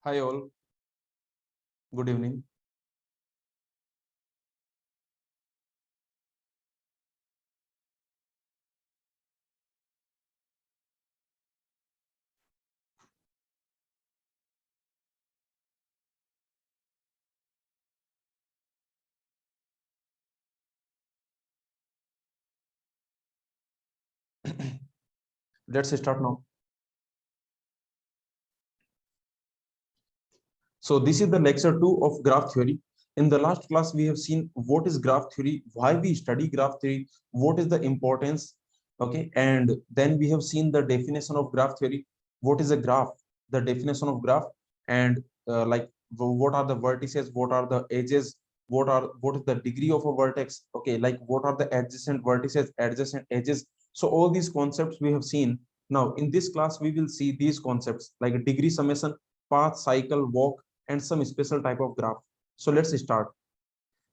Hi all, good evening. Let's start now. So this is the lecture 2 of graph theory. In the last class, we have seen what is graph theory, why we study graph theory, what is the importance. Okay, and then we have seen the definition of graph theory. What is a graph? The definition of graph, and what are the vertices, what are the edges, what is the degree of a vertex? Okay, like what are the adjacent vertices, adjacent edges? So all these concepts we have seen. Now in this class, we will see these concepts like degree summation, path, cycle, walk, and some special type of graph. So let's start.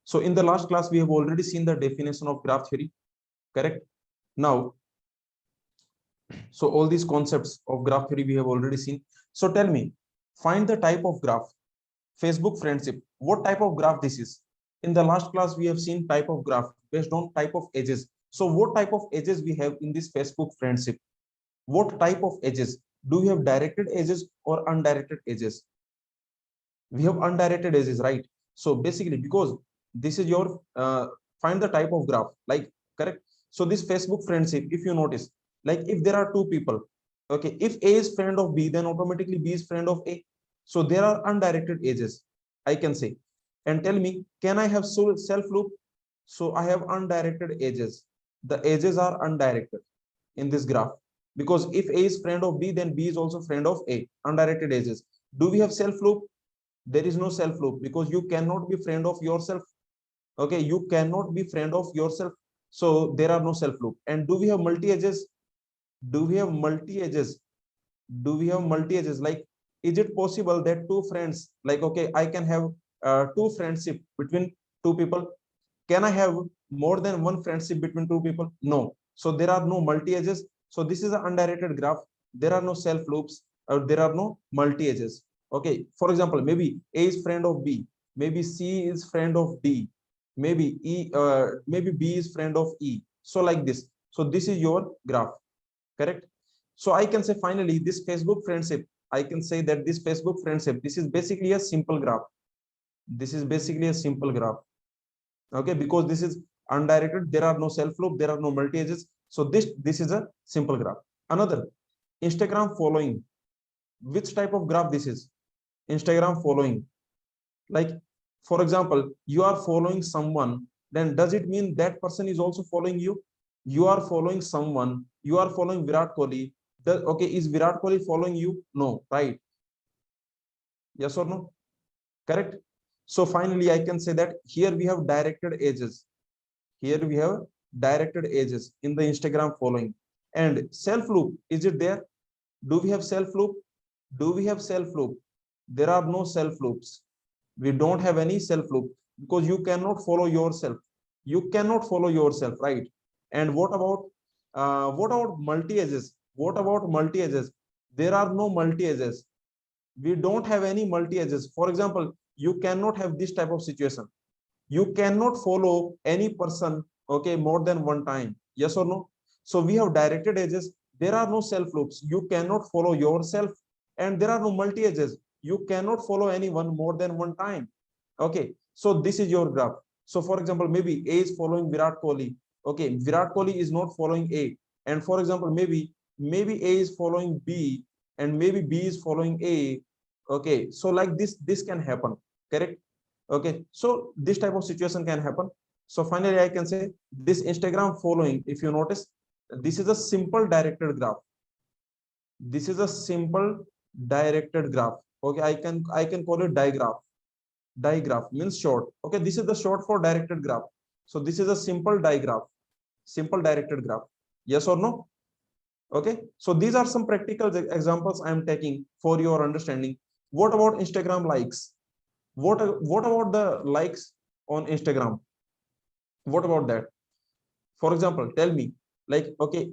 So in the last class, we have already seen the definition of graph theory, correct? Now, so all these concepts of graph theory we have already seen. So tell me, find the type of graph. Facebook friendship, what type of graph this is? In the last class, we have seen type of graph based on type of edges. So what type of edges we have in this Facebook friendship? What type of edges? Do we have directed edges or undirected edges? We have undirected edges, right? So basically, because this is your find the type of graph, like, correct? So this Facebook friendship, if you notice, like if there are two people, okay, if A is friend of B, then automatically B is friend of A. So there are undirected edges, I can say. And tell me, can I have self loop? So I have undirected edges. The edges are undirected in this graph, because if A is friend of B, then B is also friend of A. Undirected edges. Do we have self loop? There is no self loop, because you cannot be friend of yourself. Okay, you cannot be friend of yourself, so there are no self loop. And do we have multi edges? Do we have multi edges? Do we have multi edges? Like, is it possible that two friends, like, okay, I can have two friendship between two people? Can I have more than one friendship between two people? No. So there are no multi edges. So this is an undirected graph. There are no self loops, or there are no multi edges. Okay, for example, maybe A is friend of B, maybe C is friend of D, maybe B is friend of E. So like this. So this is your graph, correct? So I can say finally this Facebook friendship, I can say that this Facebook friendship, this is basically a simple graph. This is basically a simple graph. Okay, because this is undirected, there are no self loop, there are no multi edges. So this is a simple graph. Another, Instagram following. Which type of graph this is? Instagram following. Like, for example, you are following someone, then does it mean that person is also following you? You are following someone, you are following Virat Kohli. Okay, is Virat Kohli following you? No, right? Yes or no? Correct. So finally I can say that here we have directed edges. Here we have directed edges in the Instagram following. And self loop, is it there? Do we have self loop? Do we have self loop? There are no self loops. We don't have any self loop, because you cannot follow yourself. You cannot follow yourself, right? And what about multi edges? What about multi edges? There are no multi edges. We don't have any multi edges. For example, you cannot have this type of situation. You cannot follow any person, okay, more than one time. Yes or no? So we have directed edges. There are no self loops. You cannot follow yourself. And there are no multi edges. You cannot follow anyone more than one time. Okay, so this is your graph. So for example, maybe A is following Virat Kohli. Okay, Virat Kohli is not following A. And for example, maybe A is following B, and maybe B is following A. Okay, so like this can happen, correct? Okay, so this type of situation can happen. So finally I can say this Instagram following, if you notice, this is a simple directed graph. This is a simple directed graph. Okay, I can call it digraph. Digraph means short. Okay, this is the short for directed graph. So this is a simple digraph, simple directed graph. Yes or no? Okay, so these are some practical examples I am taking for your understanding. What about Instagram likes? What about the likes on Instagram? What about that? For example, tell me, like, okay,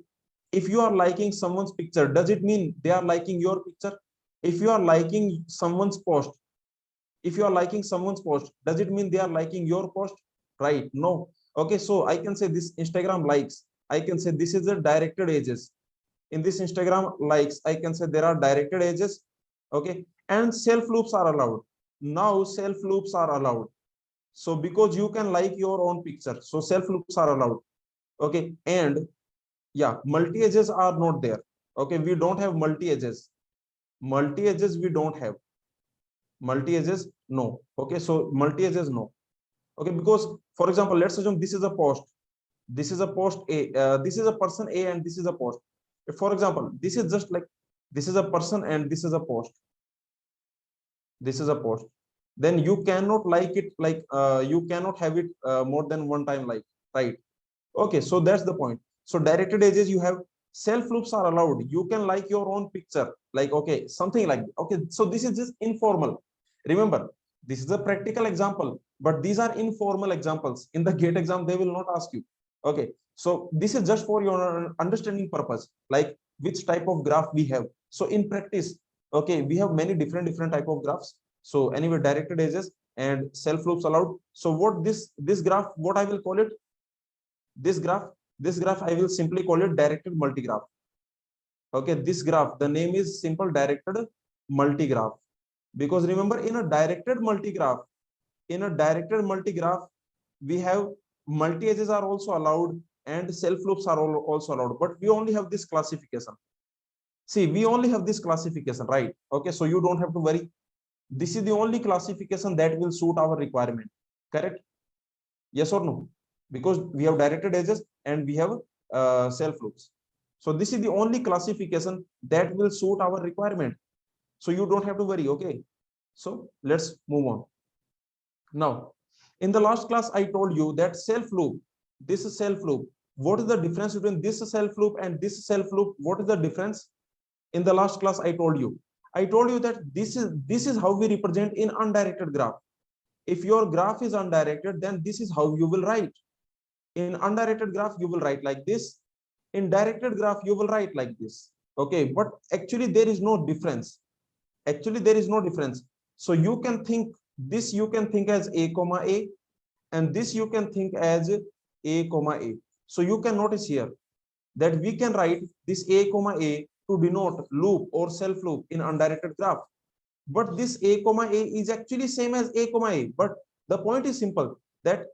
if you are liking someone's picture, does it mean they are liking your picture? If you are liking someone's post, if you are liking someone's post, does it mean they are liking your post? Right? No. Okay, so I can say this Instagram likes, I can say this is the directed edges. In this Instagram likes, I can say there are directed edges. Okay, and self loops are allowed. Now self loops are allowed. So because you can like your own picture, so self loops are allowed. Okay, and yeah, multi edges are not there. Okay, we don't have multi edges. Multi edges we don't have. Multi edges no. Okay, so multi edges no. Okay, because for example, let's assume this is a post. This is a post A. This is a person A, and this is a post. If, for example, this is just like this is a person and this is a post. This is a post. Then you cannot like it like you cannot have it more than one time like, right? Okay, so that's the point. So directed edges, you have self loops are allowed. You can like your own picture, like okay, something like okay. So this is just informal. Remember, this is a practical example, but these are informal examples. In the GATE exam, they will not ask you. Okay, so this is just for your understanding purpose, like which type of graph we have. So in practice, okay, we have many different type of graphs. So anyway, directed edges and self loops allowed. So what this graph, what I will call it? This graph I will simply call it directed multigraph. Okay, this graph, the name is simple directed multigraph, because remember, in a directed multigraph, we have multi edges are also allowed and self loops are also allowed, but we only have this classification. See, we only have this classification, right? Okay, so you don't have to worry. This is the only classification that will suit our requirement. Correct? Yes or no? Because we have directed edges and we have self loops. So this is the only classification that will suit our requirement. So you don't have to worry. Okay. So let's move on. Now, in the last class, I told you that self loop, this is self loop. What is the difference between this self loop and this self loop? What is the difference? In the last class, I told you that this is how we represent in undirected graph. If your graph is undirected, then this is how you will write. In undirected graph, you will write like this. In directed graph, you will write like this. Okay, but actually there is no difference. Actually, there is no difference. So you can think this, you can think as a comma a, and this you can think as a comma a. So you can notice here that we can write this a comma a to denote loop or self loop in undirected graph. But this a comma a is actually same as a comma a. But the point is simple, that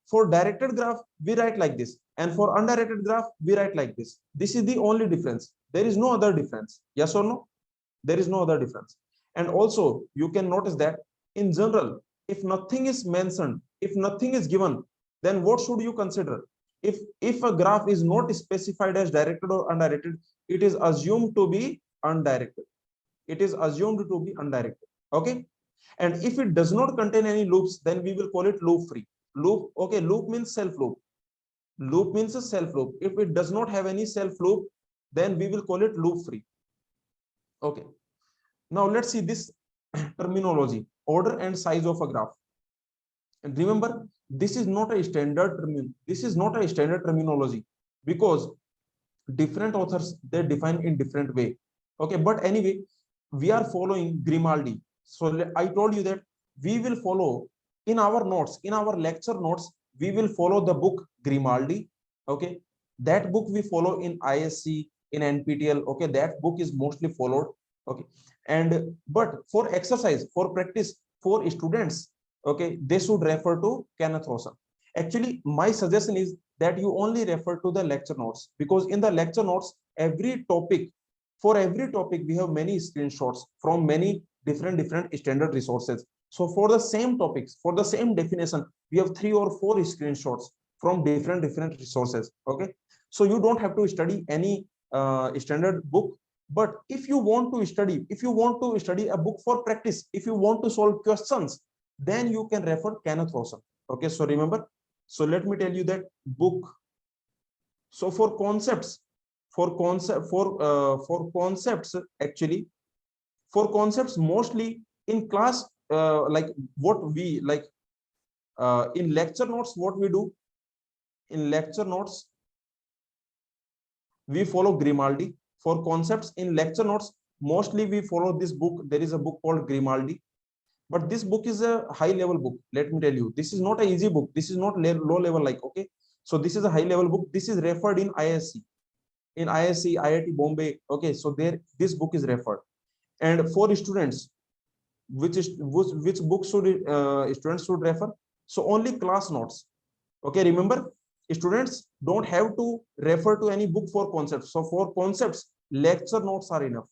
for directed graph we write like this, and for undirected graph we write like this. This is the only difference. There is no other difference. Yes or no? There is no other difference. And also you can notice that in general, if nothing is mentioned, if nothing is given, then what should you consider? If a graph is not specified as directed or undirected, it is assumed to be undirected. It is assumed to be undirected. Okay, and if it does not contain any loops, then we will call it loop free. Loop, okay, loop means self loop. Loop means a self loop. If it does not have any self loop, then we will call it loop free. Okay, now let's see this terminology, order and size of a graph. And remember, this is not a standard terminology, because different authors, they define in different way. Okay, but anyway, we are following Grimaldi. So I told you that we will follow in our notes, in our lecture notes, we will follow the book Grimaldi. Okay, that book we follow in ISC, in NPTEL. Okay, that book is mostly followed. Okay, and but for exercise, for practice, for students, okay, they should refer to Kenneth Rosen. Actually, my suggestion is that you only refer to the lecture notes, because in the lecture notes, for every topic we have many screenshots from many different standard resources. So for the same topics, for the same definition, we have 3 or 4 screenshots from different resources. Okay, so you don't have to study any standard book. But if you want to study a book for practice, if you want to solve questions, then you can refer Kenneth Rosen. Okay, so remember, so let me tell you that book. So for concepts, actually, for concepts mostly in class, like what we like in lecture notes, what we do in lecture notes, we follow Grimaldi. For concepts in lecture notes, Mostly we follow this book. There is a book called Grimaldi, but this book is a high level book. Let me tell you, this is not an easy book. This is not low level, like, okay. So this is a high level book. This is referred in ISC, IIT Bombay. Okay, so there this book is referred. And for students, which book should students should refer? So only class notes. Okay, remember, students don't have to refer to any book for concepts. So for concepts, lecture notes are enough.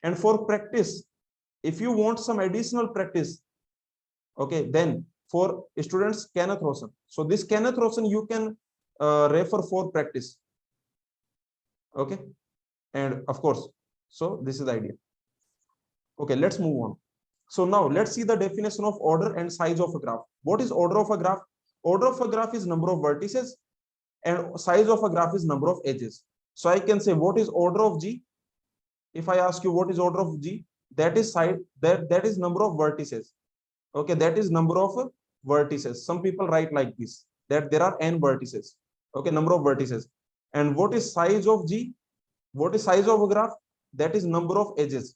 And for practice, if you want some additional practice, okay, then for students, Kenneth Rosen. So this Kenneth Rosen you can refer for practice. Okay, and of course, so this is the idea. Okay, let's move on. So now let's see the definition of order and size of a graph. What is order of a graph? Order of a graph is number of vertices, and size of a graph is number of edges. So I can say, what is order of G? If I ask you what is order of G, that is side, that is number of vertices. Okay, that is number of vertices. Some people write like this, that there are n vertices. Okay, number of vertices. And what is size of G? What is size of a graph? That is number of edges.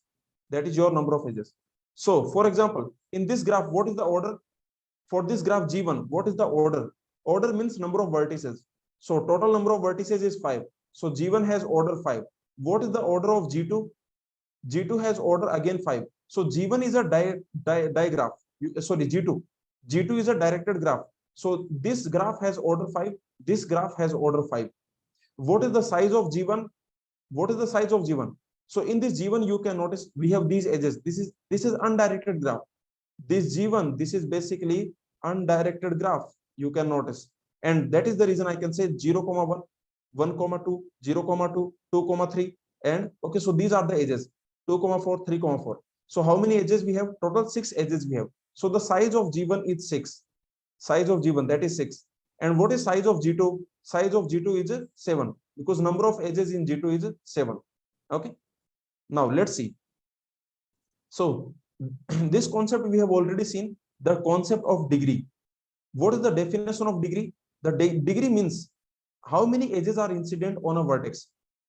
That is your number of edges. So for example, in this graph, what is the order? For this graph G1, what is the order? Order means number of vertices. So total number of vertices is 5. So G1 has order 5. What is the order of G2? G2 has order again 5. So G1 is a digraph. Sorry, G2. G2 is a directed graph. So this graph has order 5. This graph has order 5. What is the size of G1? What is the size of G1? So in this G1, you can notice we have these edges. This is undirected graph. This G1, this is basically undirected graph. You can notice, and that is the reason I can say 0, 1, 1, 2, 0, 2, 2, 3, and okay. So these are the edges 2, 4, 3, 4. So how many edges we have? Total 6 edges we have. So the size of G1 is 6. Size of G1, that is 6. And what is size of G2? Size of G2 is 7, because number of edges in G2 is 7. Okay. Now let's see. So this concept we have already seen, the concept of degree. What is the definition of degree? The degree means how many edges are incident on a vertex.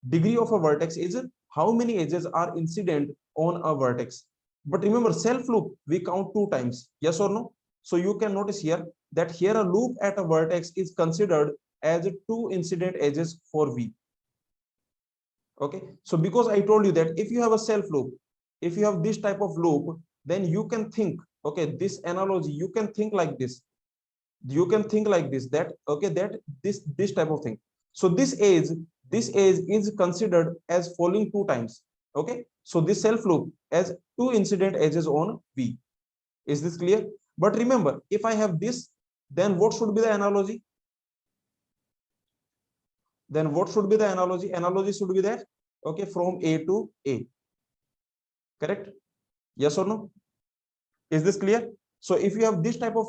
Degree of a vertex is how many edges are incident on a vertex. But remember, self loop we count 2 times. Yes or no? So you can notice here that here a loop at a vertex is considered as 2 incident edges for V. Okay, so because I told you that if you have a self loop, if you have this type of loop, then you can think, okay, this analogy, you can think like this. You can think like this, that okay, that this type of thing. So this edge is considered as falling 2 times. Okay, so this self loop as 2 incident edges on V. Is this clear? But remember, if I have this, then what should be the analogy? Then what should be the analogy? Analogy should be that, okay, from A to A. Correct? Yes or no? Is this clear? So if you have this type of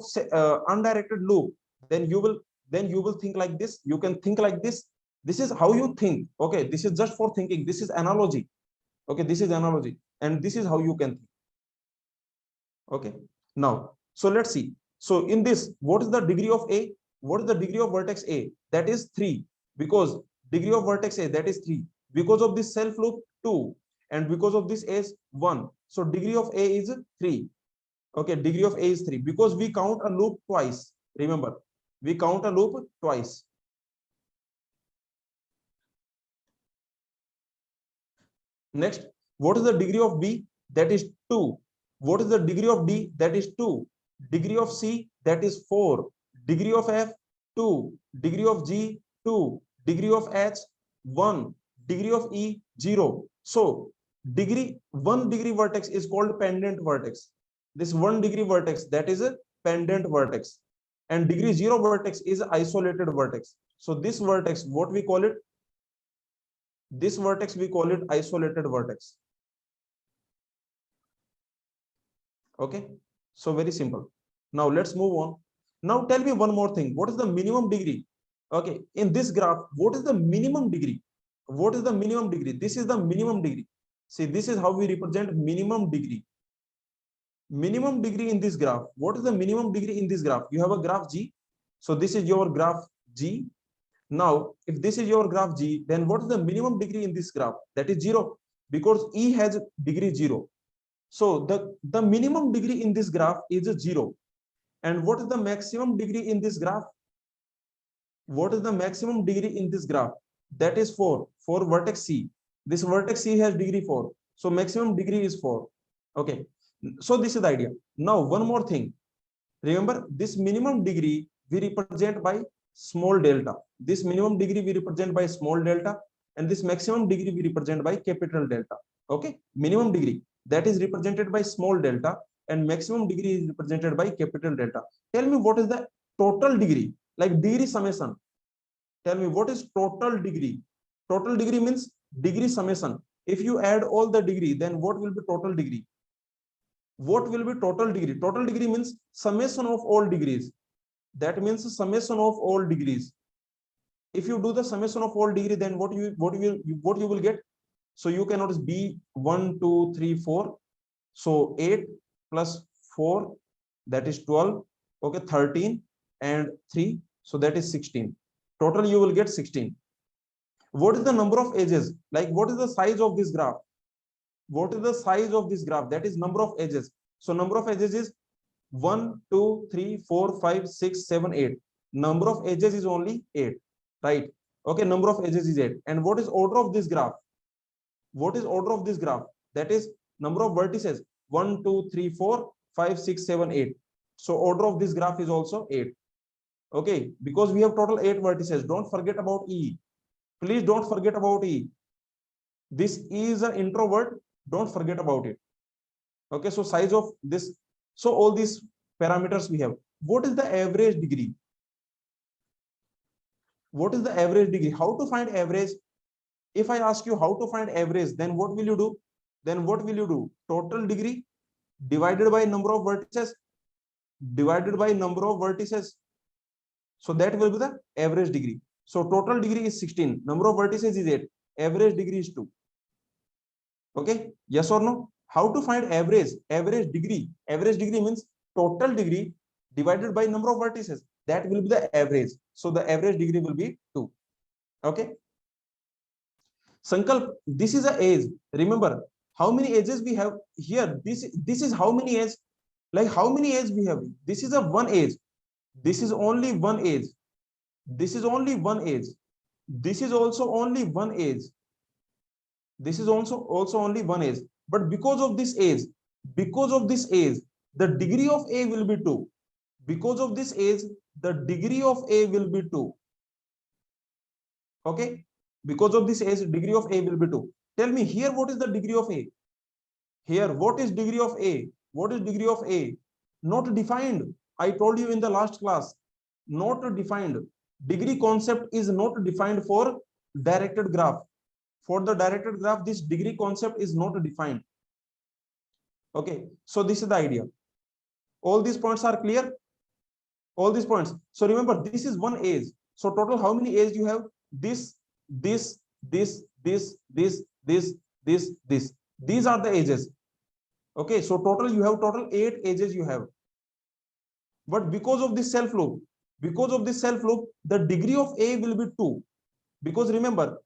undirected loop, then you will think like this. You can think like this. This is how you think. Okay, this is just for thinking. This is analogy. Okay, this is analogy, and this is how you can think. Okay, now so let's see. So in this, what is the degree of A? What is the degree of vertex A? That is 3, because degree of vertex A, that is 3. Because of this self loop, 2, and because of this is 1. So degree of A is 3. Okay, degree of A is 3, because we count a loop twice. Remember, we count a loop twice. Next, what is the degree of B? That is 2. What is the degree of D? That is 2. Degree of C, that is 4. Degree of F, 2. Degree of G, 2. Degree of H, 1. Degree of E, 0. So degree 1 degree vertex is called pendant vertex. This 1 degree vertex, that is a pendant vertex, and degree 0 vertex is isolated vertex. So this vertex, what we call it? This vertex we call it isolated vertex. Okay, so very simple. Now let's move on. Now tell me one more thing. What is the minimum degree? Okay, in this graph, what is the minimum degree? What is the minimum degree? This is the minimum degree. See, this is how we represent minimum degree. Minimum degree in this graph. What is the minimum degree in this graph? You have a graph G. So this is your graph G. Now, if this is your graph G, then what is the minimum degree in this graph? That is 0, because E has degree 0. So the minimum degree in this graph is a 0. And what is the maximum degree in this graph? What is the maximum degree in this graph? That is 4 for vertex C. This vertex C has degree 4. So maximum degree is 4. Okay. So this is the idea. Now, one more thing. Remember, this minimum degree we represent by small delta. This minimum degree we represent by small delta, and this maximum degree we represent by capital delta. Okay. Minimum degree that is represented by small delta, and maximum degree is represented by capital delta. Tell me what is the total degree, like degree summation. Tell me what is total degree. Total degree means degree summation. If you add all the degree, then what will be total degree? What will be total degree? Total degree means summation of all degrees. That means summation of all degrees. If you do the summation of all degree, then what you will get? So you can notice B 1, 2, 3, 4. So 8 plus 4, that is 12. Okay, 13 and 3. So that is 16. Total you will get 16. What is the number of edges? Like what is the size of this graph? What is the size of this graph? That is number of edges. So number of edges is 1, 2, 3, 4, 5, 6, 7, 8. Number of edges is only 8, right? Okay, number of edges is 8. And what is order of this graph? What is order of this graph? That is number of vertices. 1, 2, 3, 4, 5, 6, 7, 8. So order of this graph is also 8. Okay, because we have total 8 vertices. Don't forget about E. Please don't forget about E. This E is an introvert. Don't forget about it. Okay, so size of this. So all these parameters we have. What is the average degree? What is the average degree? How to find average? If I ask you how to find average, then what will you do? Then what will you do? Total degree divided by number of vertices divided by number of vertices. So that will be the average degree. So total degree is 16. Number of vertices is 8. Average degree is 2. Okay, yes or no? How to find average? Average degree. Average degree means total degree divided by number of vertices. That will be the average. So the average degree will be 2. Okay. Sankalp, this is a edge. Remember how many edges we have here. This is how many edges? Like how many edges we have? This is a one edge. This is only one edge. This is only one edge. This is also only one edge. This is also only one edge. But because of this edge, the degree of A will be 2. Because of this edge, the degree of A will be 2. Okay. Because of this edge, degree of A will be 2. Tell me here, what is the degree of A? Here, what is degree of A? What is degree of A? Not defined. I told you in the last class, not defined. Degree concept is not defined for directed graph. For the directed graph, this degree concept is not defined. Okay, so this is the idea. All these points are clear. All these points. So remember, this is one edge. So total, how many edges you have? This. These are the edges. Okay, so total you have total 8 edges you have. But because of this self loop, the degree of A will be 2. Because remember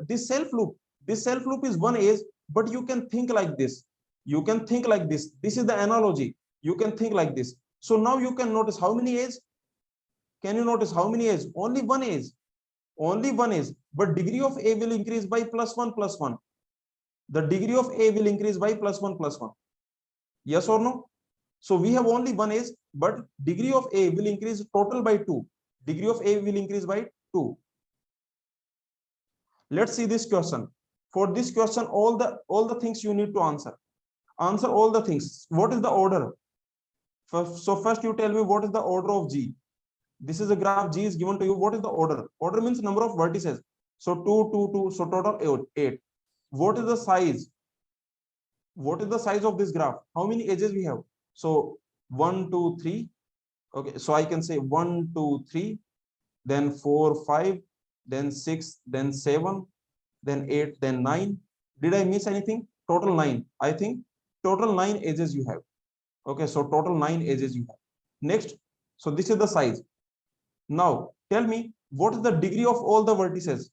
this self loop is one edge, but you can think like this. You can think like this. This is the analogy. You can think like this. So now you can notice how many edges. Can you notice how many edges? Only one edge. Only one edge. But degree of A will increase by +1 +1. The degree of A will increase by +1 +1. Yes or no? So we have only one edge, but degree of A will increase total by 2. Degree of A will increase by 2. Let's see this question. For this question, all the things you need to answer. Answer all the things. What is the order? So first you tell me what is the order of G. This is a graph. G is given to you. What is the order? Order means number of vertices. So 2, 2, 2. So total 8. What is the size? What is the size of this graph? How many edges we have? So 1, 2, 3. Okay. So I can say 1, 2, 3. Then 4, 5. Then 6. Then 7. Then 8. Then 9. Did I miss anything? Total 9. I think total 9 edges you have. Okay. So total 9 edges you have. Next. So this is the size. Now tell me What is the degree of all the vertices?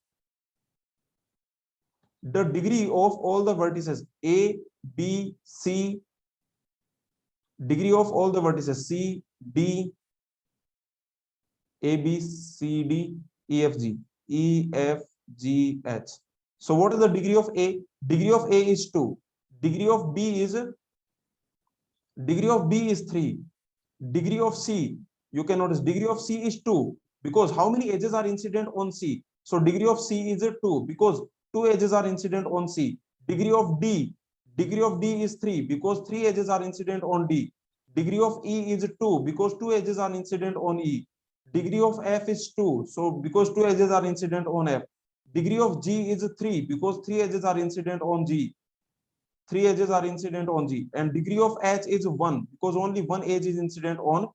The degree of all the vertices A, B, C, degree of all the vertices C, D, A, B, C, D, E, F, G, E, F, G, H. So what is the degree of A? Degree of A is 2. Degree of B is 3. Degree of C, you can notice degree of C is 2 because how many edges are incident on C? So degree of C is 2 because 2 edges are incident on C. Degree of D is 3 because 3 edges are incident on D. Degree of E is 2 because 2 edges are incident on E. Degree of F is 2, so because 2 edges are incident on F. Degree of G is 3 because 3 edges are incident on G. 3 edges are incident on G, and degree of H is 1 because only one edge is incident on.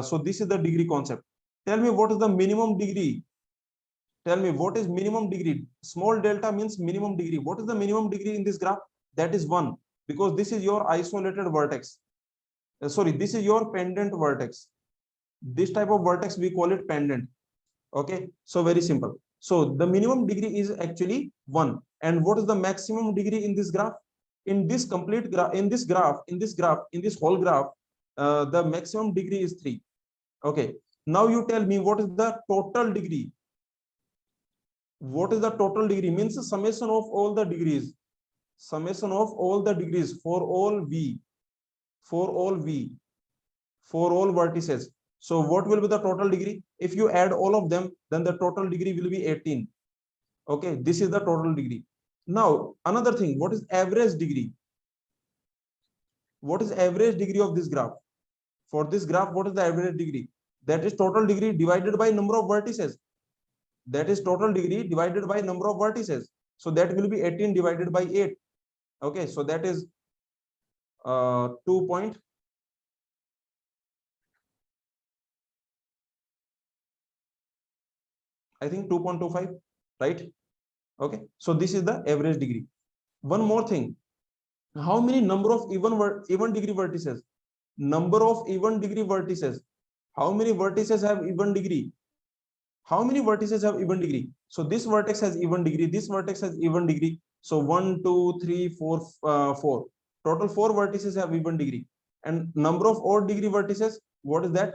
So this is the degree concept. Tell me what is the minimum degree. Tell me what is minimum degree. Small delta means minimum degree. What is the minimum degree in this graph? That is 1 because this is your isolated vertex. Sorry, this is your pendant vertex. This type of vertex we call it pendant. Okay, so very simple. So the minimum degree is actually 1. And what is the maximum degree in this graph? In this complete graph, in this whole graph, the maximum degree is 3. Okay, now you tell me what is the total degree. What is the total degree? Means the summation of all the degrees. Summation of all the degrees for all V, for all V, for all vertices. So what will be the total degree? If you add all of them, then the total degree will be 18. Okay, this is the total degree. Now, another thing, what is average degree? What is average degree of this graph? For this graph, what is the average degree? That is total degree divided by number of vertices. That is total degree divided by number of vertices. So that will be 18 divided by 8. Okay, so that is 2 point. I think 2.25, right? Okay, so this is the average degree. One more thing, how many number of even degree vertices? Number of even degree vertices. How many vertices have even degree? How many vertices have even degree? So this vertex has even degree, this vertex has even degree. So 1, 2, 3, 4, 4. Total 4 vertices have even degree. And number of odd degree vertices, what is that?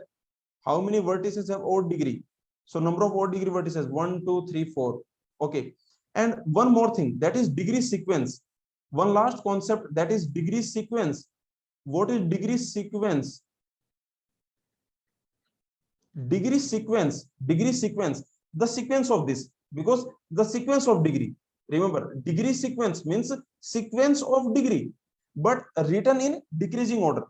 How many vertices have odd degree? So number of odd degree vertices, 1, 2, 3, 4. Okay. And one more thing, that is degree sequence. One last concept, that is degree sequence. What is degree sequence? Degree sequence, the sequence of this, because the sequence of degree. Remember, degree sequence means sequence of degree, but written in decreasing order.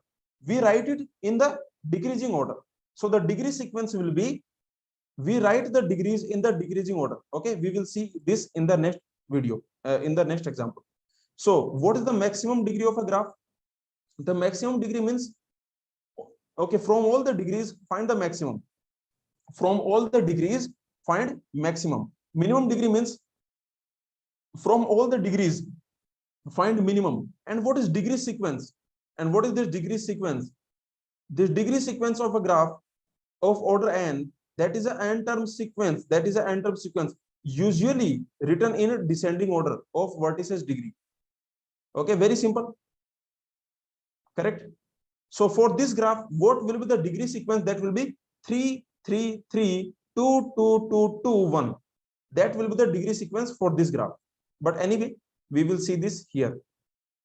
We write it in the decreasing order. So the degree sequence will be, we write the degrees in the decreasing order. Okay, we will see this in the next video, in the next example. So what is the maximum degree of a graph? The maximum degree means, okay, from all the degrees find the maximum. From all the degrees find maximum. Minimum degree means from all the degrees find minimum. And what is degree sequence? And what is this degree sequence? This degree sequence of a graph of order n, that is an n-term sequence. That is an n-term sequence, usually written in a descending order of vertices degree. Okay, very simple. Correct. So for this graph, what will be the degree sequence? That will be 3, 3, 3, 2, 2, 2, 2, 1. That will be the degree sequence for this graph. But anyway, we will see this here.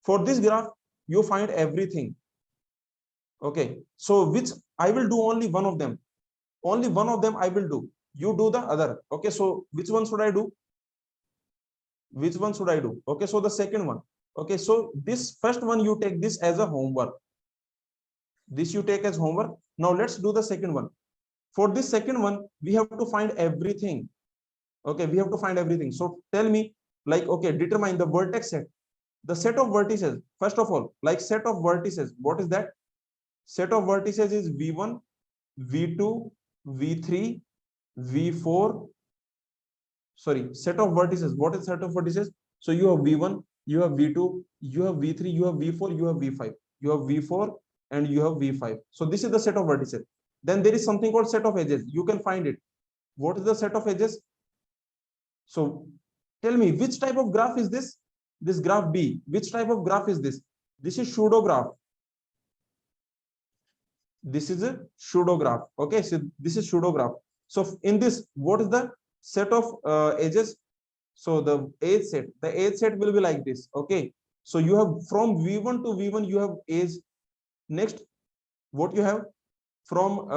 For this graph, you find everything. Okay, so which I will do only one of them. Only one of them I will do. You do the other. Okay, so which one should I do? Which one should I do? Okay, so the second one. Okay, so this first one, you take this as a homework. This you take as homework. Now let's do the second one. For this second one, we have to find everything. Okay, we have to find everything. So tell me, like, okay, determine the vertex set. The set of vertices, first of all, like set of vertices, what is that? Set of vertices is V1, V2, V3, V4. Sorry, set of vertices. What is set of vertices? So you have V1, you have V2, you have V3, you have V4, you have V5. You have V4 and you have V5. So this is the set of vertices. Then there is something called set of edges. You can find it. What is the set of edges? So tell me, which type of graph is this? This graph B. Which type of graph is this? This is pseudograph. This is a pseudograph. Okay, so this is pseudograph. So in this, what is the set of edges? So the edge set will be like this. Okay, so you have from V1 to V1 you have edge. Next, what you have from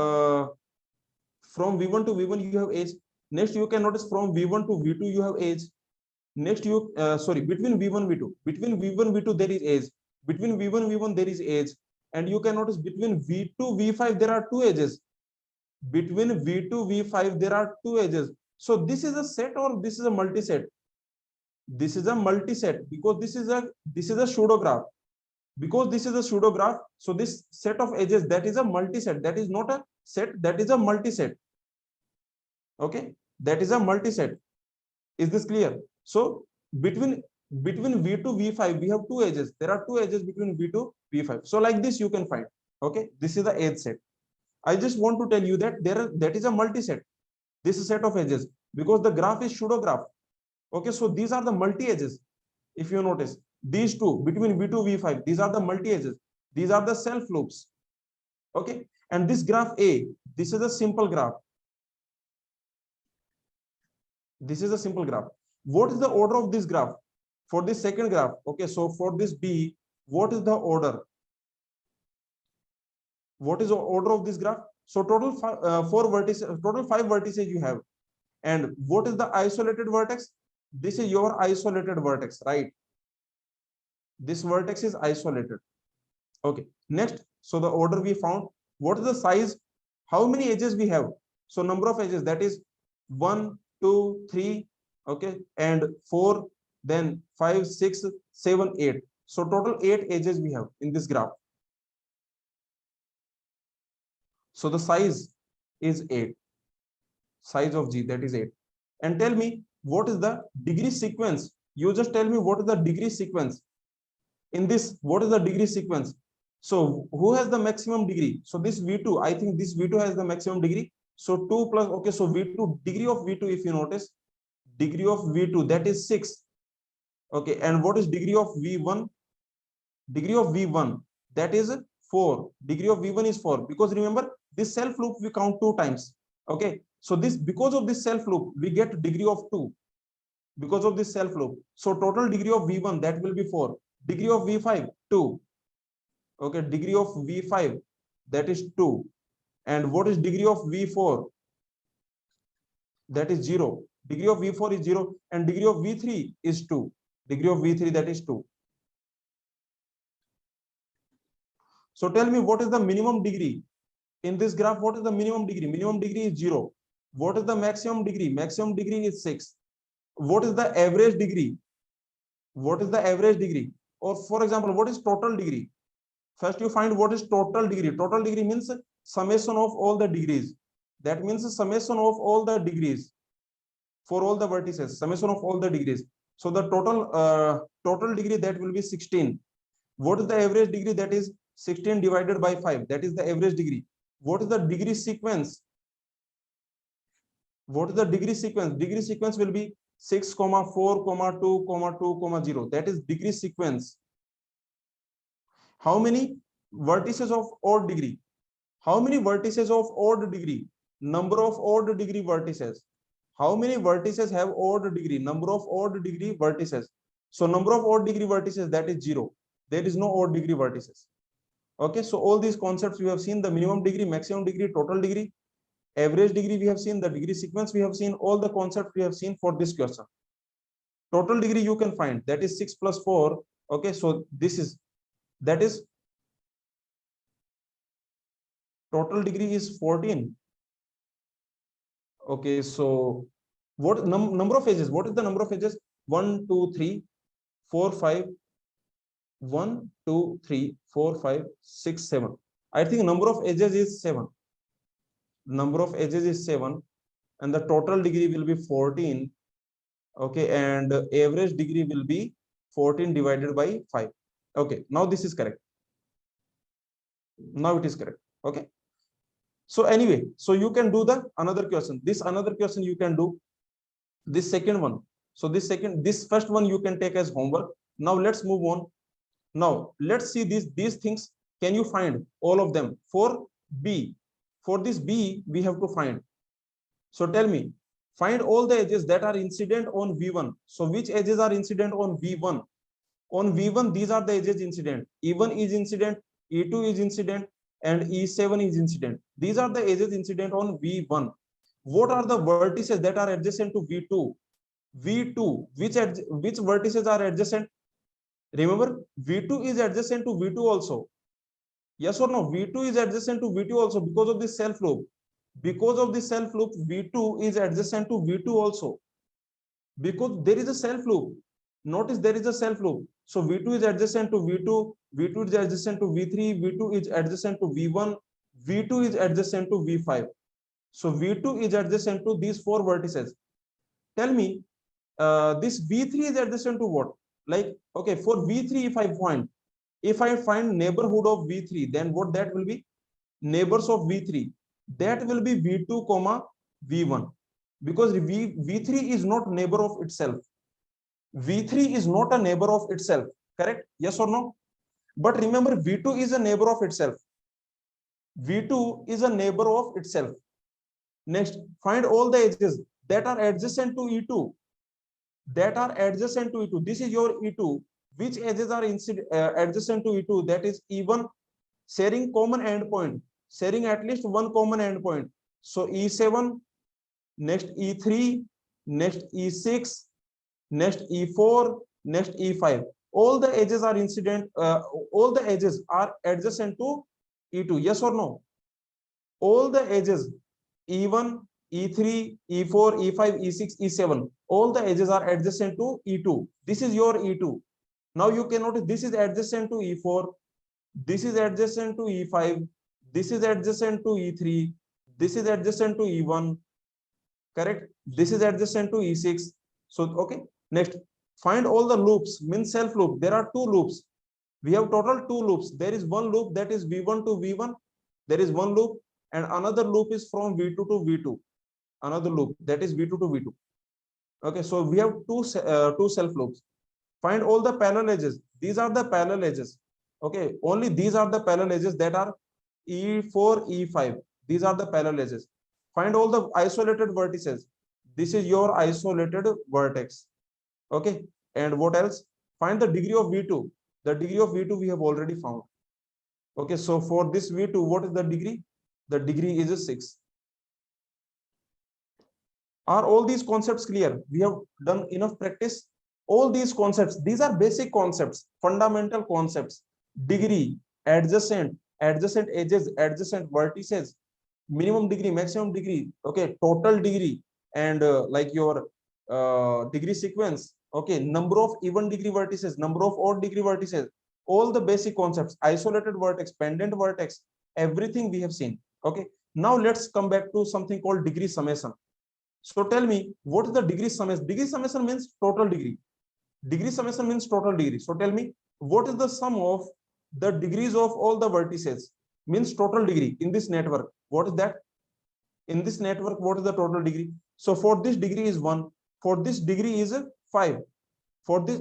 V1 to V1 you have edge. Next, you can notice from V1 to V2 you have edge. Next, you between V1 V2, between V1 V2 there is edge. Between V1 V1 there is edge, and you can notice between V2 V5 there are two edges. Between V2 V5 there are two edges. So this is a set or this is a multi-set? This is a multi-set because this is a pseudograph. Because this is a pseudograph, so this set of edges, that is a multi-set. That is not a set, that is a multi-set. Okay, that is a multi-set. Is this clear? So between V2 V5 we have two edges. There are two edges between V2 V5. So like this you can find. Okay, this is the edge set. I just want to tell you that that is a multi-set. This is set of edges because the graph is pseudograph. Okay, so these are the multi edges. If you notice these two between V2 V5, these are the multi edges. These are the self loops. Okay, and this graph A, this is a simple graph. This is a simple graph. What is the order of this graph? For this second graph, okay, so for this B, what is the order? What is the order of this graph? So total 4 vertices, total 5 vertices you have. And what is the isolated vertex? This is your isolated vertex, right? This vertex is isolated. Okay, next, so the order we found. What is the size? How many edges we have? So number of edges, that is 1, 2, 3, okay, and 4, then 5, 6, 7, 8. So total 8 edges we have in this graph. So the size is 8. Size of G, that is 8. And tell me, what is the degree sequence? You just tell me what is the degree sequence. In this, what is the degree sequence? So who has the maximum degree? So this V2, I think this V2 has the maximum degree. So 2 plus, okay, so V2, degree of V2, if you notice, degree of V2, that is 6. Okay, and what is degree of V1? Degree of V1, that is 4. Degree of V1 is 4, because remember, this self loop we count 2 times. Okay, so this, because of this self loop, we get degree of 2. Because of this self loop. So total degree of V1, that will be 4. Degree of V5, 2. Okay, degree of V5, that is 2. And what is degree of V4? That is 0. Degree of V4 is 0. And degree of V3 is 2. Degree of V3, that is 2. So tell me, what is the minimum degree? In this graph, what is the minimum degree? Minimum degree is 0. What is the maximum degree? Maximum degree is 6. What is the average degree? What is the average degree? Or for example, what is total degree? First you find what is total degree. Total degree means summation of all the degrees. That means summation of all the degrees for all the vertices, summation of all the degrees. So the total degree, that will be 16. What is the average degree? That is 16 divided by 5. That is the average degree. What is the degree sequence? What is the degree sequence? Degree sequence will be 6, 4, 2, 2, 0. That is degree sequence. How many vertices of odd degree? How many vertices of odd degree? Number of odd degree vertices. How many vertices have odd degree? Number of odd degree vertices. So number of odd degree vertices, that is 0. There is no odd degree vertices. Okay, so all these concepts we have seen: the minimum degree, maximum degree, total degree, average degree we have seen, the degree sequence we have seen, all the concepts we have seen for this question. Total degree you can find, that is 6 plus 4. Okay, so this is, that is, total degree is 14. Okay, so what number of edges? What is the number of edges? 1, 2, 3, 4, 5. 1, 2, 3, 4, 5, 6, 7. I think number of edges is 7. Number of edges is 7, and the total degree will be 14. Okay, and average degree will be 14 divided by 5. Okay, now this is correct. Now it is correct. Okay, So anyway, so you can do the another question. This another question you can do, this second one. So this first one you can take as homework. Now let's move on. Now let's see these things. Can you find all of them for B? For this B, we have to find. So tell me, find all the edges that are incident on V1. So which edges are incident on V1? On V1, these are the edges incident. E1 is incident, E2 is incident, and E7 is incident. These are the edges incident on V1. What are the vertices that are adjacent to V2? V2, which vertices are adjacent? Remember, V2 is adjacent to V2 also. Yes or no? V2 is adjacent to V2 also because of this self loop. Because of this self loop, V2 is adjacent to V2 also. Because there is a self loop. Notice there is a self loop. So V2 is adjacent to V2, V2 is adjacent to V3, V2 is adjacent to V1, V2 is adjacent to V5. So V2 is adjacent to these four vertices. Tell me, this V3 is adjacent to what? Like, okay, for V3, if I find neighborhood of V3, then what that will be? Neighbors of V3. That will be V2 comma V1. Because V3 is not neighbor of itself. V3 is not a neighbor of itself. Correct? Yes or no? But remember, V2 is a neighbor of itself. V2 is a neighbor of itself. Next, find all the edges that are adjacent to E2. That are adjacent to E2. This is your E2. Which edges are adjacent to E2? That is E1, sharing common endpoint, sharing at least one common endpoint. So E7, next E3, next E6, next E4, next E5. All the edges are incident. All the edges are adjacent to E2. Yes or no? All the edges E1, E3, E4, E5, E6, E7. All the edges are adjacent to E2. This is your E2. Now you can notice this is adjacent to E4. This is adjacent to E5. This is adjacent to E3. This is adjacent to E1. Correct? This is adjacent to E6. So, okay. Next, find all the loops, means self loop. There are two loops. We have total two loops. There is one loop that is V1 to V1. There is one loop, and another loop is from V2 to V2. Another loop that is V2 to V2. Okay, so we have two self loops. Find all the parallel edges. These are the parallel edges. Okay, only these are the parallel edges that are E4, E5. These are the parallel edges. Find all the isolated vertices. This is your isolated vertex. Okay, and what else? Find the degree of V2. The degree of V2 we have already found. Okay, so for this V2, what is the degree? The degree is a 6. Are all these concepts clear? We have done enough practice. All these concepts, these are basic concepts, fundamental concepts. Degree, adjacent edges, adjacent vertices, minimum degree, maximum degree, okay, total degree, and like your degree sequence, okay, number of even degree vertices, number of odd degree vertices, all the basic concepts, isolated vertex, pendant vertex, everything we have seen. Okay, now let's come back to something called degree summation. So tell me, what is the degree summation? Degree summation means total degree. Degree summation means total degree. So tell me, what is the sum of the degrees of all the vertices? Means total degree in this network. What is that? In this network, what is the total degree? So for this degree is 1. For this degree is 5. For this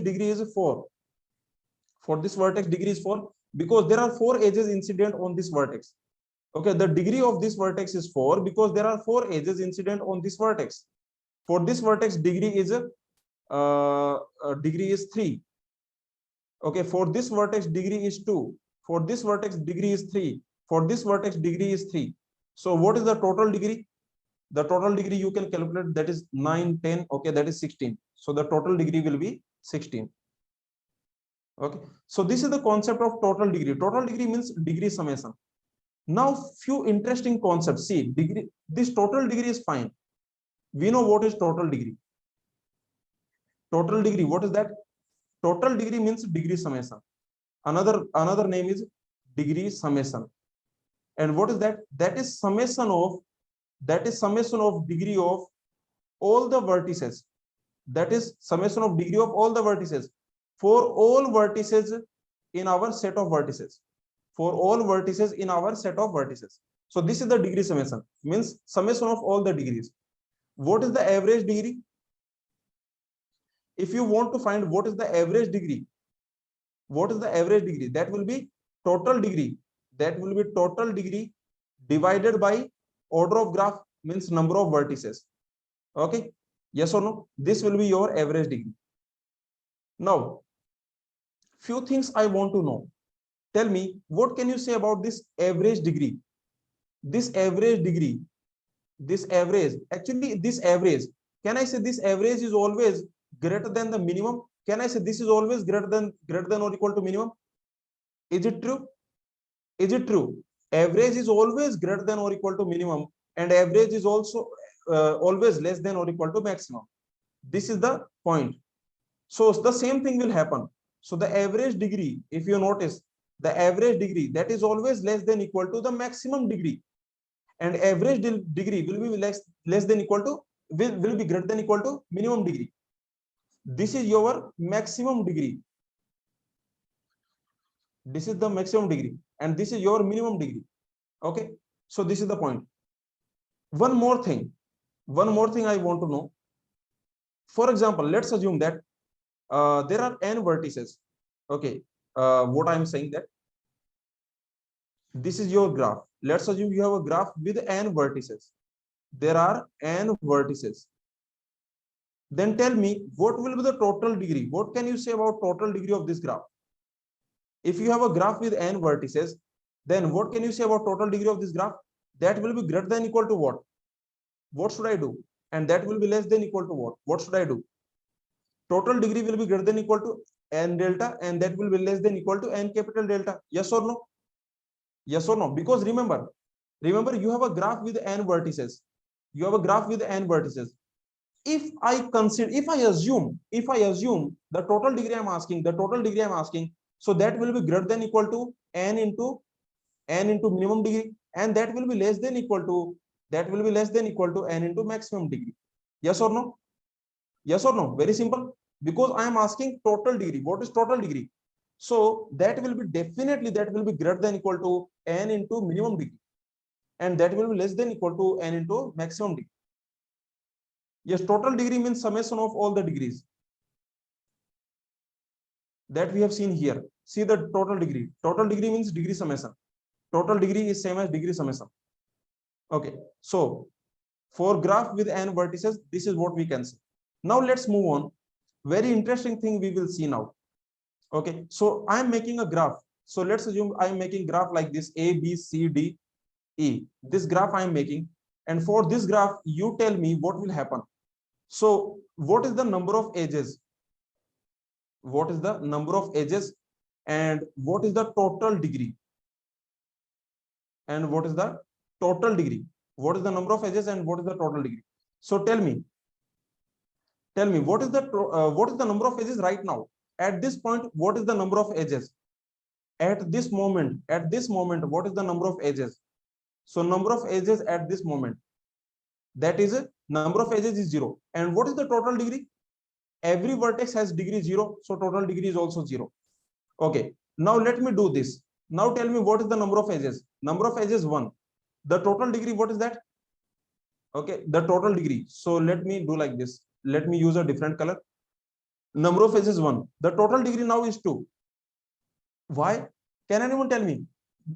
degree is 4. For this vertex degree is 4 because there are 4 edges incident on this vertex. Okay, the degree of this vertex is 4 because there are 4 edges incident on this vertex. For this vertex degree is 3. Okay, for this vertex degree is 2. For this vertex degree is 3. For this vertex degree is 3. So what is the total degree? The total degree you can calculate, that is 9, 10. Okay, that is 16. So the total degree will be 16. Okay, so this is the concept of total degree. Total degree means degree summation. Now few interesting concepts. See, degree, this total degree is fine. We know what is total degree. Total degree, what is that? Total degree means degree summation. Another name is degree summation. And what is that? That is summation of degree of all the vertices. That is summation of degree of all the vertices for all vertices in our set of vertices. For all vertices in our set of vertices. So this is the degree summation, means summation of all the degrees. What is the average degree? If you want to find what is the average degree, what is the average degree? That will be total degree. That will be total degree divided by order of graph, means number of vertices. Okay, yes or no? This will be your average degree. Now, few things I want to know. Tell me, what can you say about this average degree? This average degree, this average, actually this average, can I say this average is always greater than the minimum? Can I say this is always greater than or equal to minimum? Is it true? Is it true? Average is always greater than or equal to minimum, and average is also always less than or equal to maximum. This is the point. So the same thing will happen. So the average degree, if you notice, the average degree, that is always less than equal to the maximum degree, and average degree will be less than equal to, will be greater than equal to minimum degree. This is your maximum degree. This is the maximum degree, and this is your minimum degree. Okay, so this is the point. One more thing I want to know. For example, let's assume that there are n vertices. Okay, what I'm saying, that this is your graph. Let's assume you have a graph with n vertices. There are n vertices. Then tell me, what will be the total degree? What can you say about total degree of this graph? If you have a graph with n vertices, then what can you say about total degree of this graph? That will be greater than equal to what? What should I do? And that will be less than equal to what? What should I do? Total degree will be greater than equal to n delta, and that will be less than equal to n capital delta. Yes or no? Yes or no? Because remember, you have a graph with n vertices. You have a graph with n vertices. If I consider, if I assume the total degree I'm asking, so that will be greater than equal to n into minimum degree, and that will be less than equal to n into maximum degree. Yes or no? Yes or no? Very simple. Because I am asking total degree. What is total degree? So that will be definitely, that will be greater than equal to n into minimum degree, and that will be less than equal to n into maximum degree. Yes, total degree means summation of all the degrees that we have seen here. See the total degree. Total degree means degree summation. Total degree is same as degree summation. Okay, so for graph with n vertices, this is what we can see. Now let's move on. Very interesting thing we will see now. Okay, so I am making a graph. So let's assume I am making graph like this: A, B, C, D, E. This graph I am making, and for this graph, you tell me what will happen. So what is the number of edges? What is the number of edges, and what is the total degree? And what is the total degree? What is the number of edges and what is the total degree? So tell me what is the number of edges right now? At this point, what is the number of edges? At this moment, what is the number of edges? So number of edges at this moment, that is number of edges is 0. And what is the total degree? Every vertex has degree 0, so total degree is also 0. Okay, now let me do this. Now tell me what is the number of edges? Number of edges 1. The total degree, what is that? Okay, the total degree. So let me do like this. Let me use a different color. Number of edges 1. The total degree now is 2. Why? Can anyone tell me?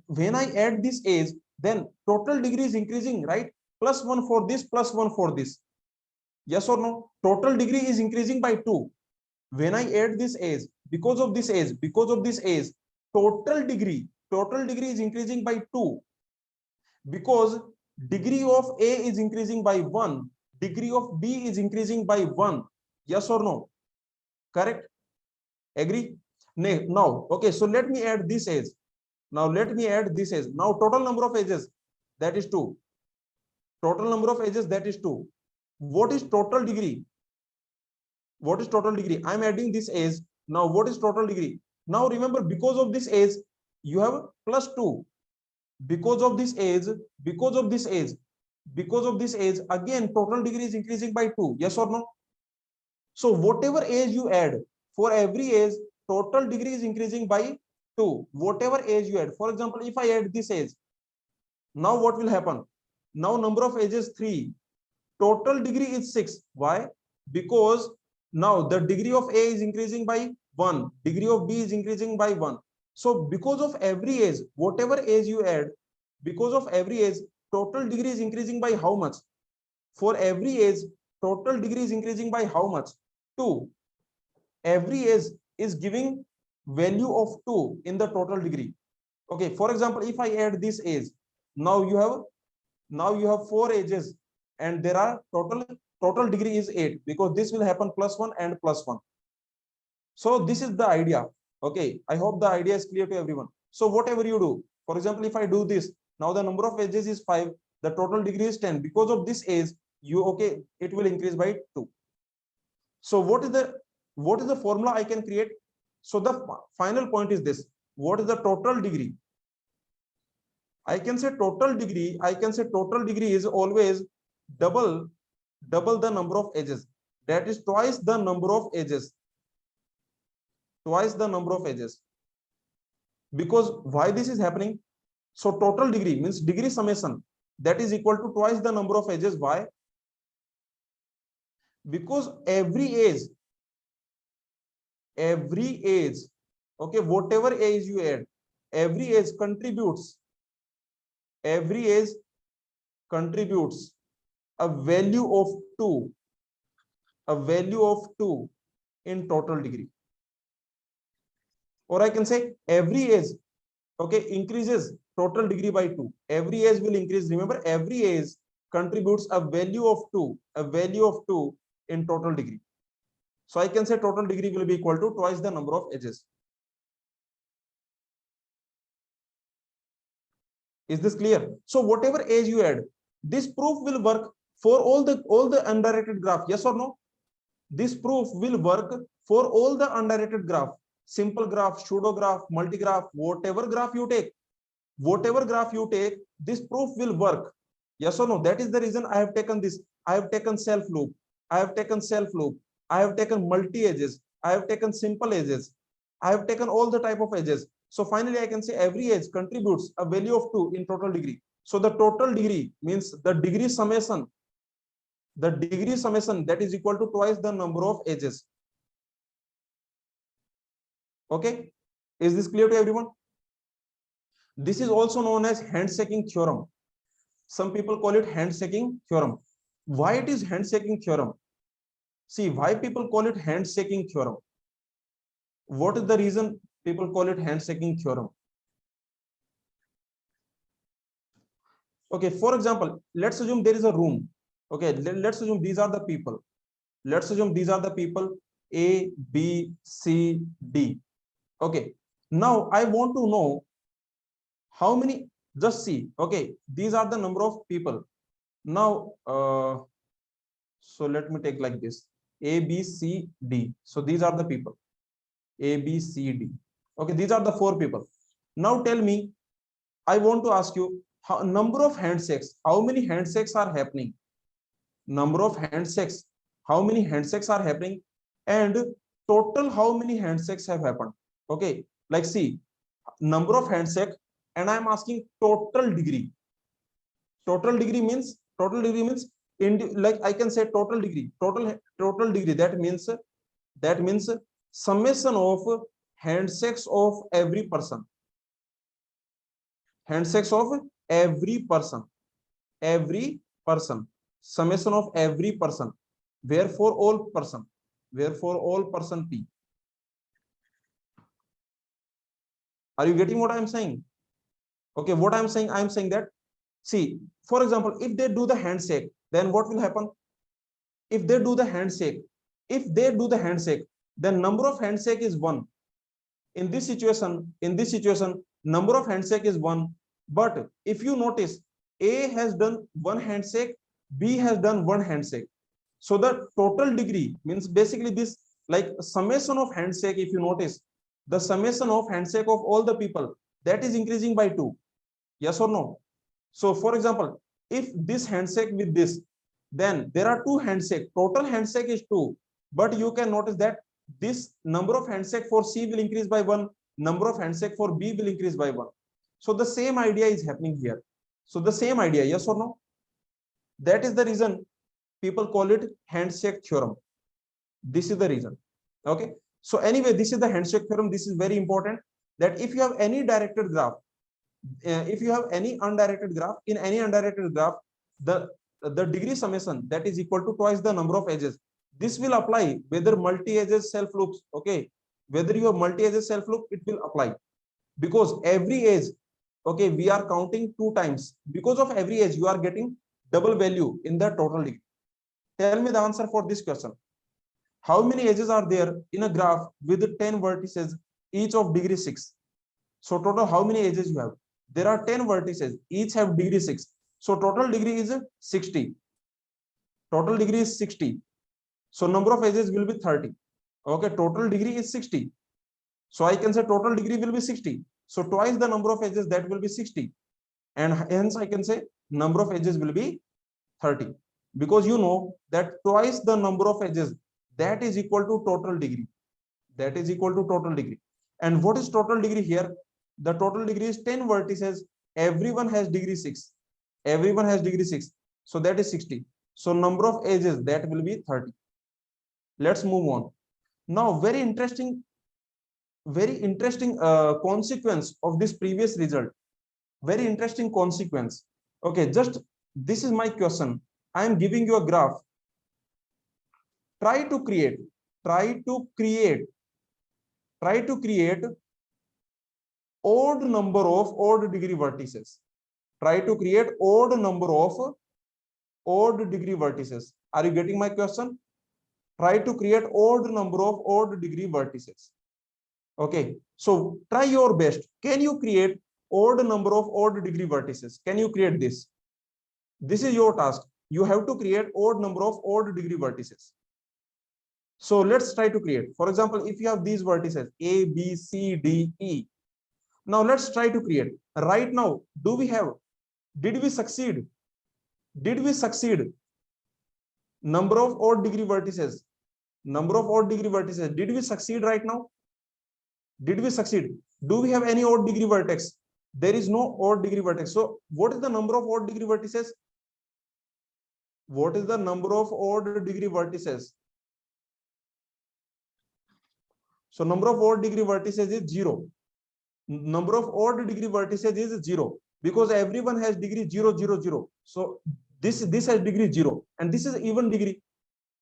When I add this edge, then total degree is increasing, right? Plus 1 for this, plus 1 for this. Yes or no? Total degree is increasing by 2. When I add this edge, because of this edge, total degree is increasing by 2. Because degree of A is increasing by 1, degree of B is increasing by 1. Yes or no? Correct? Agree? Now, okay, so let me add this edge. Now total number of edges, that is 2. Total number of edges, that is 2. What is total degree? What is total degree? I'm adding this edge. Now what is total degree? Now remember, because of this edge, you have plus 2. Because of this edge, again total degree is increasing by 2. Yes or no? So whatever edge you add, for every edge, total degree is increasing by 2. Whatever edge you add. For example, if I add this edge, Now what will happen? Now number of edges 3. Total degree is 6. Why? Because now the degree of A is increasing by 1. Degree of B is increasing by 1. So because of every edge, whatever edge you add, because of every edge, total degree is increasing by how much? For every edge, total degree is increasing by how much? 2. Every edge is giving value of 2 in the total degree. Okay, for example, if I add this edge, now you have 4 edges, and there are total degree is 8, because this will happen +1 and +1. So this is the idea. Okay, I hope the idea is clear to everyone. So whatever you do, for example, if I do this, now the number of edges is 5, the total degree is 10. Because of this edge, it will increase by 2. So what is the formula I can create? So the final point is this: what is the total degree? I can say total degree is always double the number of edges. That is twice the number of edges. Because why this is happening? So total degree means degree summation, that is equal to twice the number of edges. Why? Because every edge, okay, whatever edge you add, every edge contributes a value of 2, in total degree. Or I can say every edge, okay, increases total degree by 2. Every edge will increase. Remember, every edge contributes a value of 2 in total degree. So I can say total degree will be equal to twice the number of edges. Is this clear? So whatever edge you add, this proof will work for all the undirected graph. Yes or no? This proof will work for all the undirected graph. Simple graph, pseudograph, multigraph, whatever graph you take, this proof will work. Yes or no? That is the reason I have taken this. I have taken self loop. I have taken multi edges. I have taken simple edges. I have taken all the type of edges. So finally, I can say every edge contributes a value of 2 in total degree. So the total degree means the degree summation. That is equal to twice the number of edges. Okay, is this clear to everyone? This is also known as handshaking theorem. Some people call it handshaking theorem. Why it is handshaking theorem? See, why people call it handshaking theorem? What is the reason people call it handshaking theorem? Okay, for example, let's assume there is a room. Okay, let's assume these are the people. A, B, C, D. Okay, now I want to know how many. Just see. Okay, these are the number of people. Now, so let me take like this: A, B, C, D. So these are the people. A, B, C, D. Okay, these are the 4 people. Now tell me, I want to ask you, number of handshakes. How many handshakes are happening? Number of handshakes. How many handshakes are happening? And total, how many handshakes have happened? Okay, like see, number of handshake, and I am asking total degree. Total degree means like I can say total degree. That means summation of handshakes of every person. Handshakes of every person. Summation of every person. Wherefore all person P. Are you getting what I am saying? Okay, what I'm saying that, see, for example, if they do the handshake, then what will happen? If they do the handshake, then number of handshake is 1. In this situation, number of handshake is 1. But if you notice, A has done 1 handshake, B has done 1 handshake. So the total degree means basically this, like summation of handshake. If you notice, the summation of handshake of all the people, that is increasing by 2. Yes or no? So for example, if this handshake with this, then there are 2 handshake. Total handshake is 2. But you can notice that this number of handshake for C will increase by 1. Number of handshake for B will increase by 1. So the same idea is happening here. So the same idea, yes or no? That is the reason people call it handshake theorem. This is the reason. Okay. So anyway, this is the handshake theorem. This is very important, that if you have any directed graph, if you have any undirected graph, in any undirected graph, the degree summation, that is equal to twice the number of edges. This will apply whether multi-edges self loops. Okay, whether you have multi-edges self loop, it will apply, because every edge, okay, we are counting 2 times. Because of every edge, you are getting double value in the total degree. Tell me the answer for this question. How many edges are there in a graph with 10 vertices, each of degree 6? So total, how many edges you have? There are 10 vertices, each have degree 6. So total degree is 60. Total degree is 60. So number of edges will be 30. Okay, total degree is 60. So I can say total degree will be 60. So twice the number of edges, that will be 60. And hence I can say number of edges will be 30. Because you know that twice the number of edges, that is equal to total degree. That is equal to total degree. And what is total degree here? The total degree is 10 vertices. Everyone has degree 6. Everyone has degree 6. So that is 60. So number of edges, that will be 30. Let's move on. Now, very interesting consequence of this previous result. Very interesting consequence. Okay, just this is my question. I am giving you a graph. Try to create odd number of odd degree vertices. Try to create odd number of odd degree vertices. Are you getting my question? Try to create odd number of odd degree vertices. Okay, so try your best. Can you create odd number of odd degree vertices? Can you create this? This is your task. You have to create odd number of odd degree vertices. So let's try to create. For example, if you have these vertices A, B, C, D, E. Now let's try to create. Right now, did we succeed? Did we succeed? Number of odd degree vertices. Number of odd degree vertices. Did we succeed right now? Did we succeed? Do we have any odd degree vertex? There is no odd degree vertex. So what is the number of odd degree vertices? What is the number of odd degree vertices? So number of odd degree vertices is 0. Number of odd degree vertices is 0, because everyone has degree 0, 0, 0. So this has degree 0, and this is even degree.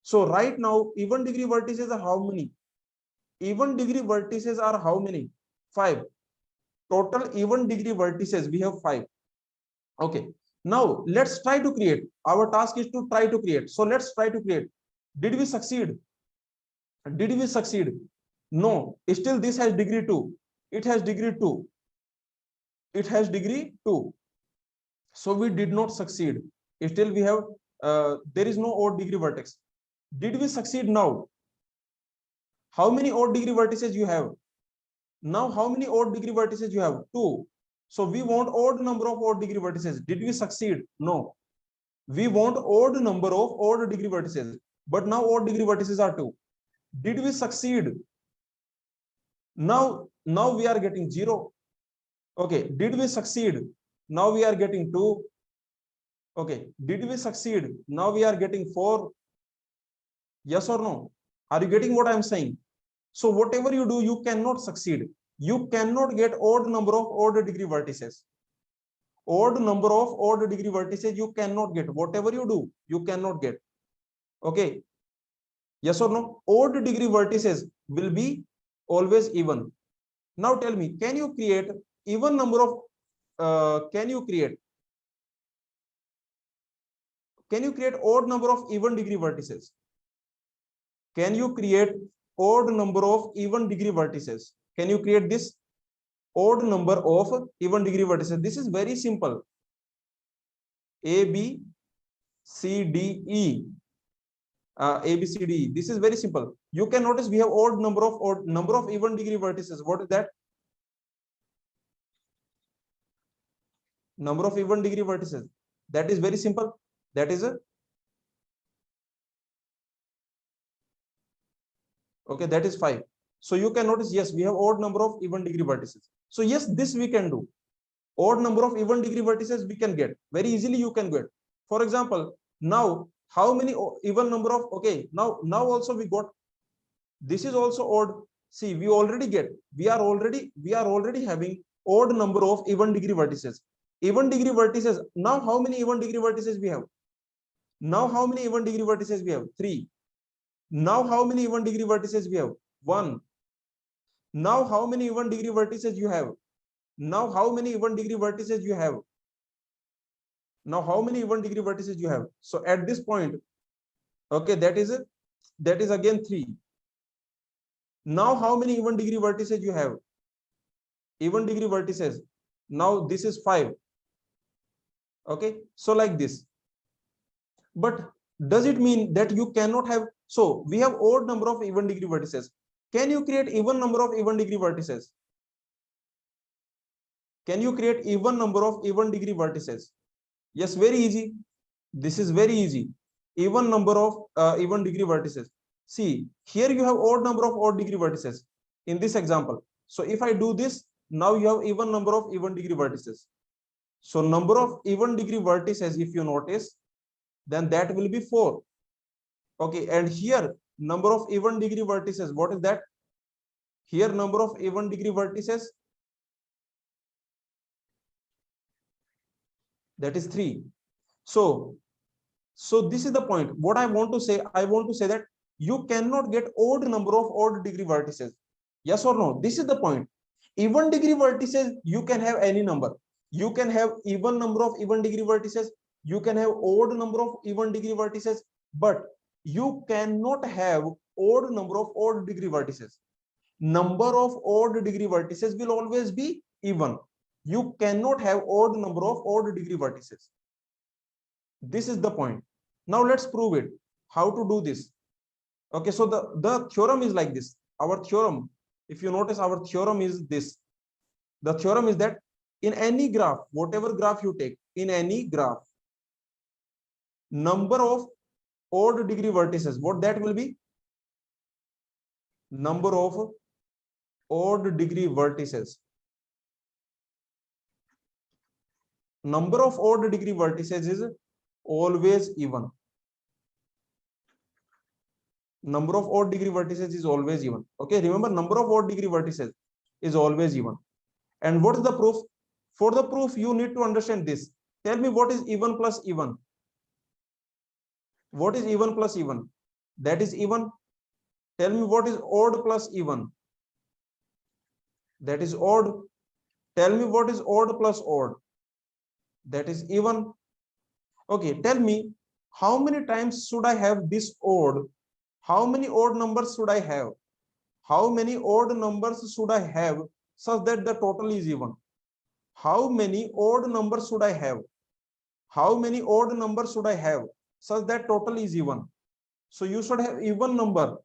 So right now, even degree vertices are how many? Even degree vertices are how many? 5. Total even degree vertices, we have 5. Okay. Now let's try to create. Our task is to try to create. So let's try to create. Did we succeed? Did we succeed? No. Still this has degree 2. It has degree 2. It has degree 2. So we did not succeed. Still we have, there is no odd degree vertex. Did we succeed now? How many odd degree vertices you have? Now how many odd degree vertices you have? 2. So we want odd number of odd degree vertices. Did we succeed? No. We want odd number of odd degree vertices. But now odd degree vertices are 2. Did we succeed? Now we are getting 0. Okay. Did we succeed? Now we are getting 2. Okay. Did we succeed? Now we are getting 4. Yes or no? Are you getting what I am saying? So whatever you do, you cannot succeed. You cannot get odd number of odd degree vertices. Odd number of odd degree vertices you cannot get. Whatever you do, you cannot get. Okay. Yes or no? Odd degree vertices will be always even. Now tell me, can you create even number of, can you create odd number of even degree vertices? Can you create odd number of even degree vertices? Can you create this odd number of even degree vertices? This is very simple. A, B, C, D, E. A, B, C, D, E. This is very simple. You can notice we have odd number of even degree vertices. What is that? Number of even degree vertices. That is very simple. That is okay, that is 5. So you can notice, yes, we have odd number of even degree vertices. So yes, this we can do. odd number of even degree vertices we can get very easily. You can get, for example, now how many even number of, okay, now also we got, this is also odd. See, we already get, we are already having odd number of even degree vertices. Even degree vertices, now how many even degree vertices we have? Now how many even degree vertices we have? 3. Now how many even degree vertices we have? 1. Now how many even degree vertices you have? Now how many even degree vertices you have? Now how many even degree vertices you have? So at this point, okay, that is again 3. Now how many even degree vertices you have? Even degree vertices, now this is 5. Okay, so like this. But does it mean that you cannot have, so we have odd number of even degree vertices. Can you create even number of even degree vertices? Can you create even number of even degree vertices? Yes, very easy. This is very easy. Even number of even degree vertices. See, here you have odd number of odd degree vertices in this example. So if I do this, now you have even number of even degree vertices. So number of even degree vertices, if you notice, then that will be 4. Okay, and here number of even degree vertices, what is that? Here number of even degree vertices, that is 3. So this is the point. What I want to say, I want to say that you cannot get odd number of odd degree vertices. Yes or no? This is the point. Even degree vertices, you can have any number. You can have even number of even degree vertices. You can have odd number of even degree vertices, but you cannot have odd number of odd degree vertices. Number of odd degree vertices will always be even. You cannot have odd number of odd degree vertices. This is the point. Now let's prove it. How to do this? Okay, so the theorem is like this. Our theorem, if you notice, our theorem is this. The theorem is that in any graph, whatever graph you take, in any graph, number of odd degree vertices, what that will be? Number of odd degree vertices. Number of odd degree vertices is always even. Number of odd degree vertices is always even. Okay, remember, number of odd degree vertices is always even. And what is the proof? For the proof, you need to understand this. Tell me, what is even plus even? What is even plus even? That is even. Tell me, what is odd plus even? That is odd. Tell me, what is odd plus odd? That is even. Okay, tell me, how many times should I have this odd? How many odd numbers should I have? How many odd numbers should I have such that the total is even? How many odd numbers should I have? How many odd numbers should I have such that total is even? So you should have even number.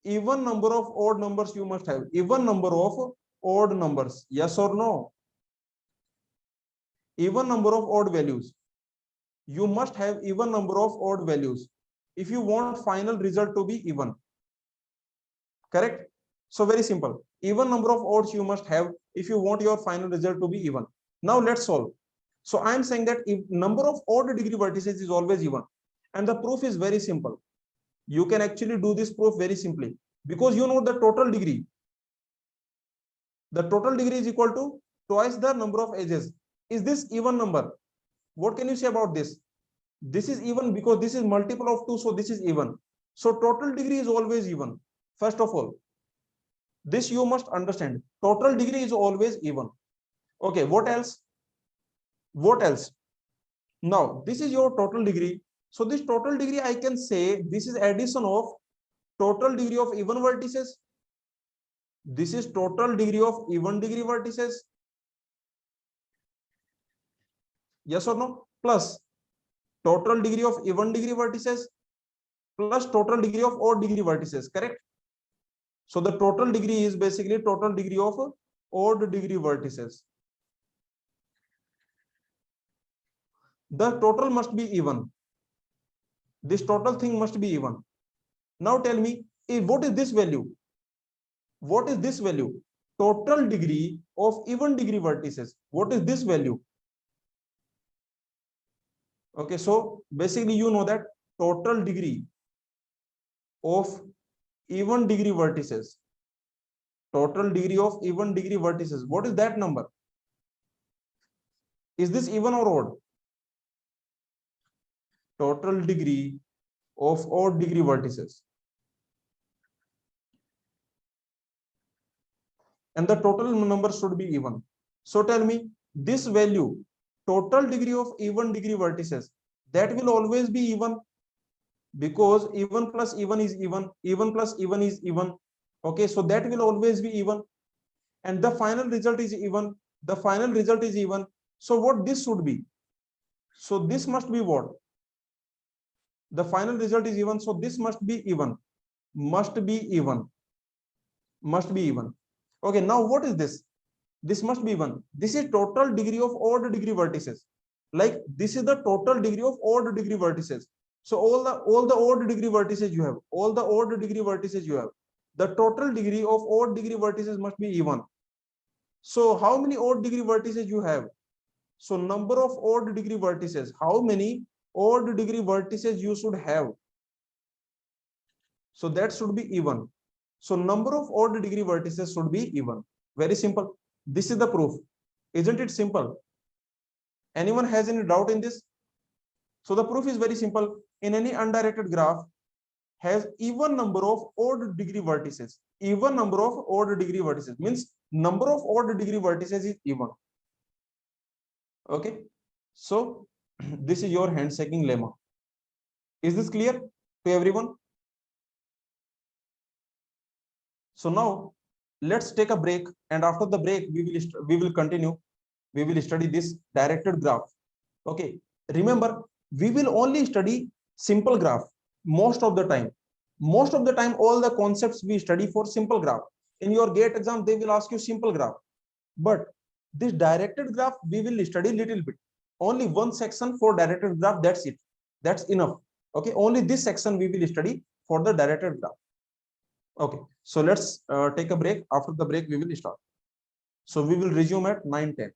Even number of odd numbers you must have. Even number of odd numbers. Yes or no? Even number of odd values. You must have even number of odd values if you want final result to be even. Correct? So very simple. Even number of odds you must have if you want your final result to be even. Now let's solve. So I am saying that if number of odd degree vertices is always even, and the proof is very simple. You can actually do this proof very simply because you know the total degree. The total degree is equal to twice the number of edges. Is this even number? What can you say about this? This is even because this is multiple of 2, so this is even. So total degree is always even. First of all, this you must understand. Total degree is always even. Okay, what else? What else? Now, this is your total degree. So this total degree, I can say this is addition of total degree of even vertices. This is total degree of even degree vertices. Yes or no? Plus total degree of even degree vertices plus total degree of odd degree vertices. Correct? So the total degree is basically total degree of odd degree vertices. The total must be even. This total thing must be even. Now tell me, what is this value? What is this value? total degree of even degree vertices. What is this value? Okay, so basically you know that total degree of even degree vertices, total degree of even degree vertices, what is that number? Is this even or odd? Total degree of odd degree vertices. And the total number should be even. So tell me, this value, total degree of even degree vertices, that will always be even, because even plus even is even plus even is even. Okay, so that will always be even, and the final result is even. The final result is even. So what this should be? So this must be what? The final result is even, so this must be even. Must be even. Must be even. Okay, now what is this? This must be even. This is total degree of odd degree vertices. Like this is the total degree of odd degree vertices. So all the odd degree vertices you have, all the odd degree vertices you have, the total degree of odd degree vertices must be even. So how many odd degree vertices you have? So number of odd degree vertices, how many odd degree vertices you should have? So that should be even. So number of odd degree vertices should be even. Very simple. This is the proof. Isn't it simple? Anyone has any doubt in this? So the proof is very simple. In any undirected graph has even number of odd degree vertices. Even number of odd degree vertices means number of odd degree vertices is even. Okay. So this is your handshaking lemma. Is this clear to everyone? So now let's take a break, and after the break we will continue. We will study this directed graph. Okay, remember, we will only study simple graph most of the time. Most of the time, all the concepts we study for simple graph. In your GATE exam, they will ask you simple graph. But this directed graph, we will study little bit. Only one section for directed graph, that's it. That's enough. Okay, only this section we will study for the directed graph. Okay, so let's take a break. After the break, we will start. So we will resume at 9:10.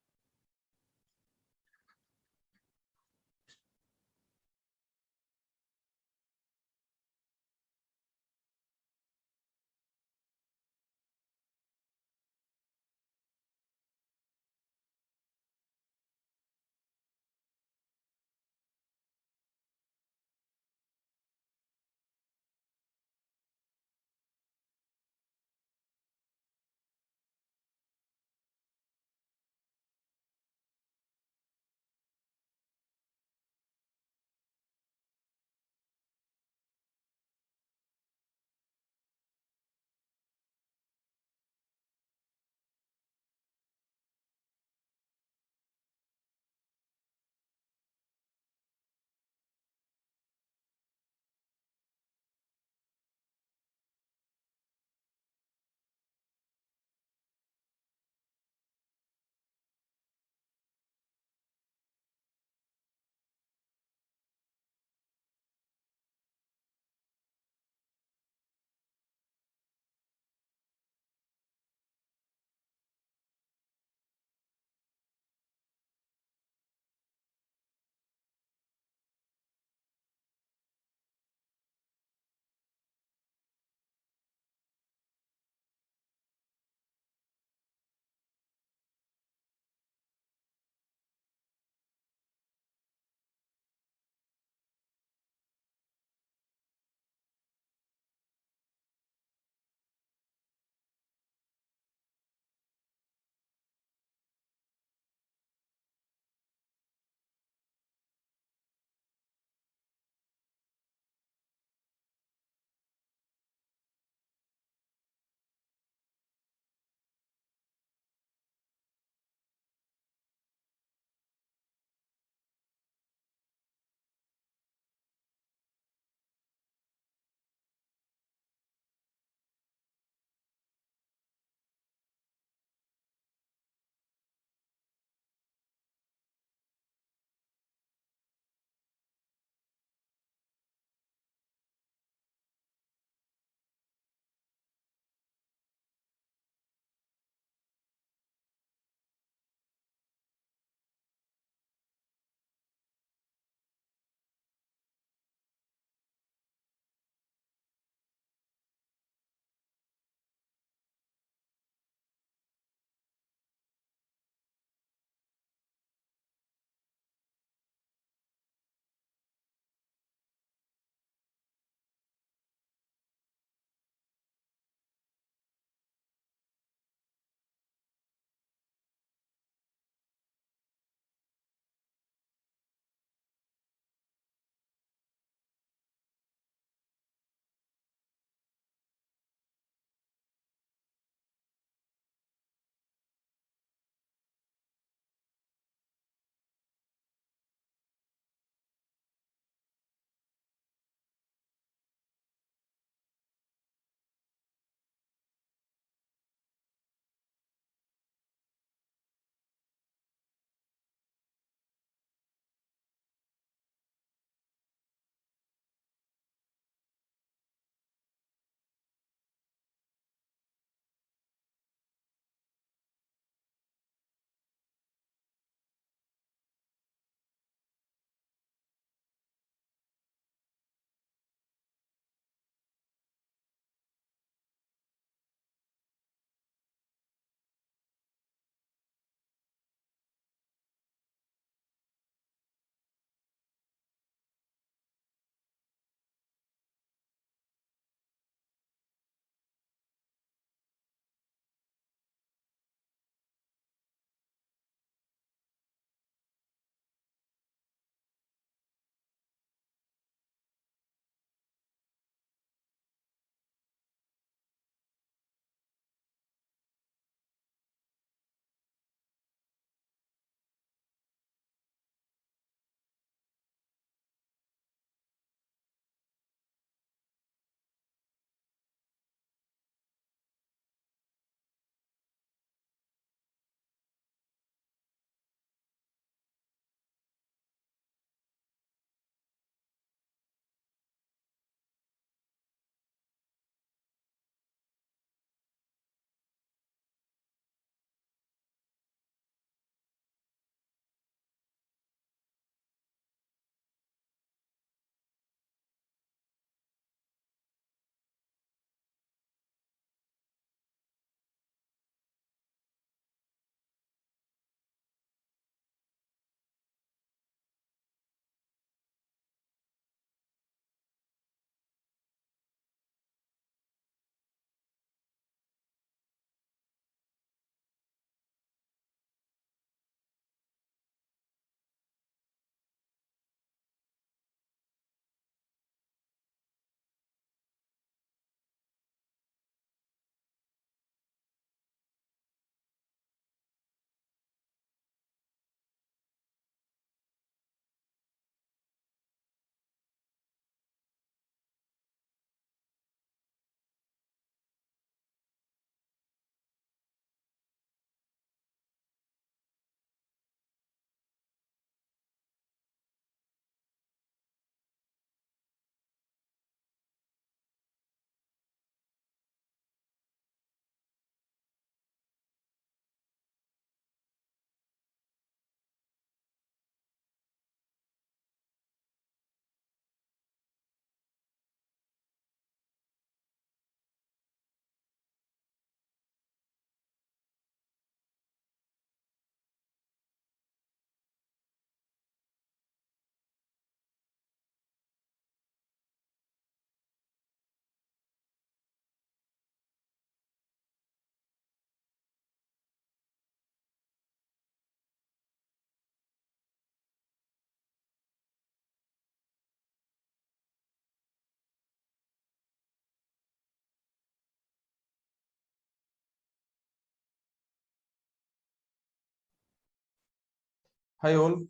Hi all,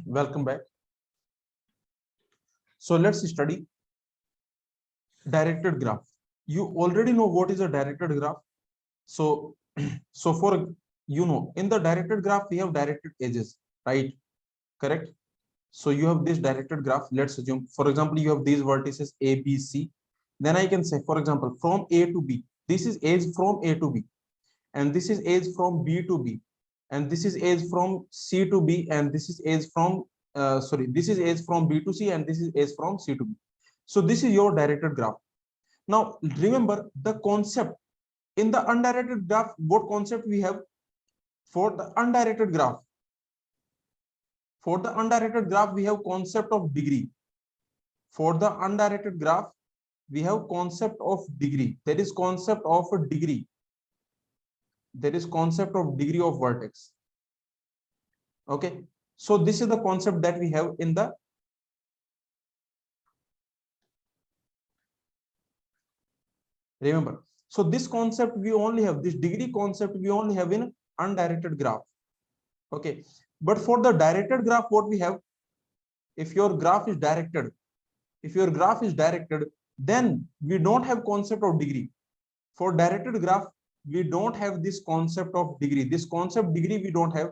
welcome back. So let's study directed graph. You already know what is a directed graph. So, so for in the directed graph we have directed edges, right? Correct. So you have this directed graph. Let's assume, for example, you have these vertices A, B, C. Then I can say, for example, from A to B. This is edge from A to B, and this is edge from B to B, and this is edge from C to B, and this is edge from this is edge from B to C, and this is edge from C to B. So this is your directed graph. Now remember the concept in the undirected graph. What concept we have for the undirected graph? For the undirected graph, we have concept of degree. For the undirected graph, we have concept of degree. That is concept of a degree. That is concept of degree of vertex. Okay. So this is the concept that we have in the remember. So this concept we only have, this degree concept we only have in undirected graph. Okay. But for the directed graph, what we have, if your graph is directed, then we don't have concept of degree. For directed graph, we don't have this concept of degree. This concept degree we don't have.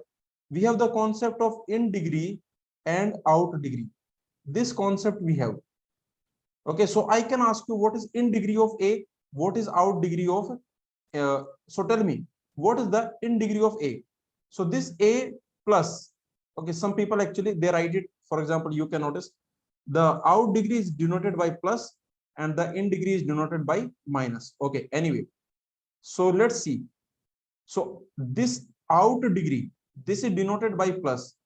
We have the concept of in degree and out degree. This concept we have. Okay, so I can ask you, what is in degree of A? What is out degree of? So tell me, what is the in degree of A? So this A plus. Okay, some people actually they write it. For example, you can notice the out degree is denoted by plus and the in degree is denoted by minus. Okay, anyway, so let's see. So this out degree, this is denoted by plus.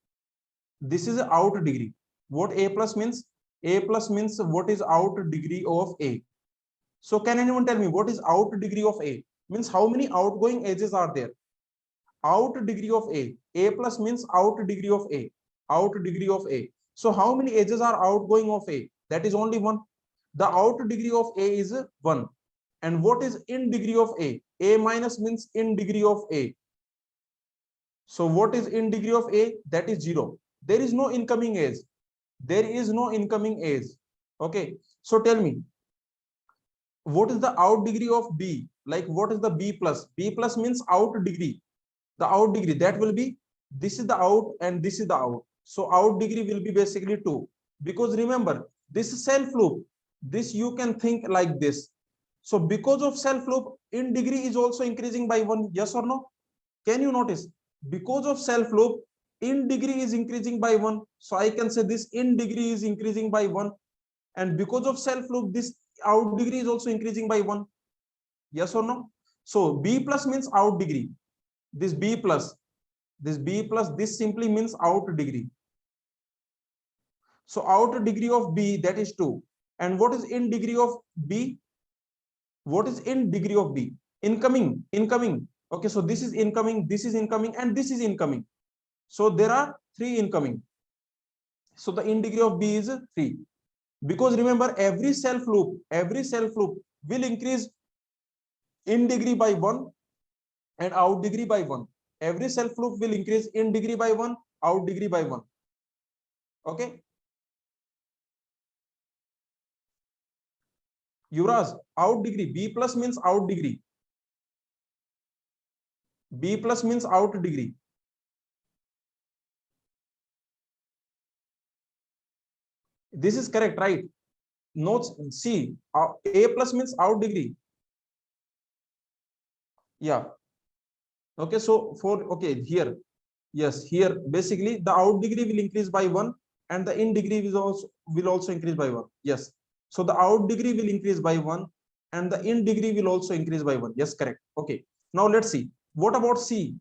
This is out degree. What A plus means? A plus means what is out degree of A. So can anyone tell me what is out degree of A? Means how many outgoing edges are there? Out degree of A. A plus means out degree of A. Out degree of A. So how many edges are outgoing of A? That is only one. The out degree of A is 1. And what is in degree of A? A minus means in degree of A. So what is in degree of A? That is 0. There is no incoming edge. There is no incoming edge. Okay. So tell me, what is the out degree of B? Like what is the B plus? B plus means out degree. The out degree, that will be, this is the out and this is the out. So out degree will be basically 2. Because remember, this is self loop. This you can think like this. So because of self loop, in degree is also increasing by 1. Yes or no? Can you notice? Because of self loop, in degree is increasing by 1. So I can say this in degree is increasing by 1. And because of self loop, this out degree is also increasing by 1. Yes or no? So B plus means out degree. This B plus, this simply means out degree. So out degree of B, that is 2. And what is in degree of B? What is in degree of B? Incoming. Okay, so this is incoming, and this is incoming. So there are 3 incoming. So the in degree of B is 3. Because remember, every self loop will increase in degree by 1 and out degree by 1. Every self loop will increase in degree by 1, out degree by 1. Okay. Yuvraj, out degree. B plus means out degree. B plus means out degree. This is correct, right? Notes C. A plus means out degree. Yeah. Okay. So for here, yes, here basically the out degree will increase by 1 and the in degree will also increase by 1. Yes. So the out degree will increase by 1 and the in degree will also increase by 1. Yes, correct. Okay. Now let's see. What about C?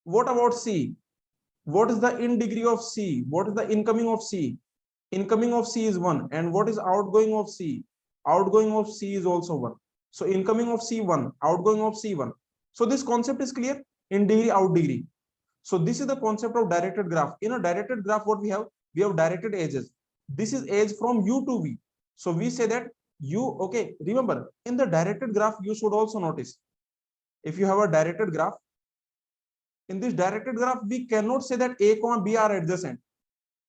What about C? What is the in degree of C? What is the incoming of C? Incoming of C is 1. And what is outgoing of C? Outgoing of C is also 1. So incoming of C 1, outgoing of C 1. So this concept is clear. In degree, out degree. So this is the concept of directed graph. In a directed graph, what we have? We have directed edges. This is edge from U to V. So we say that U, okay, remember, in the directed graph, you should also notice, if you have a directed graph, in this directed graph, we cannot say that A comma B are adjacent.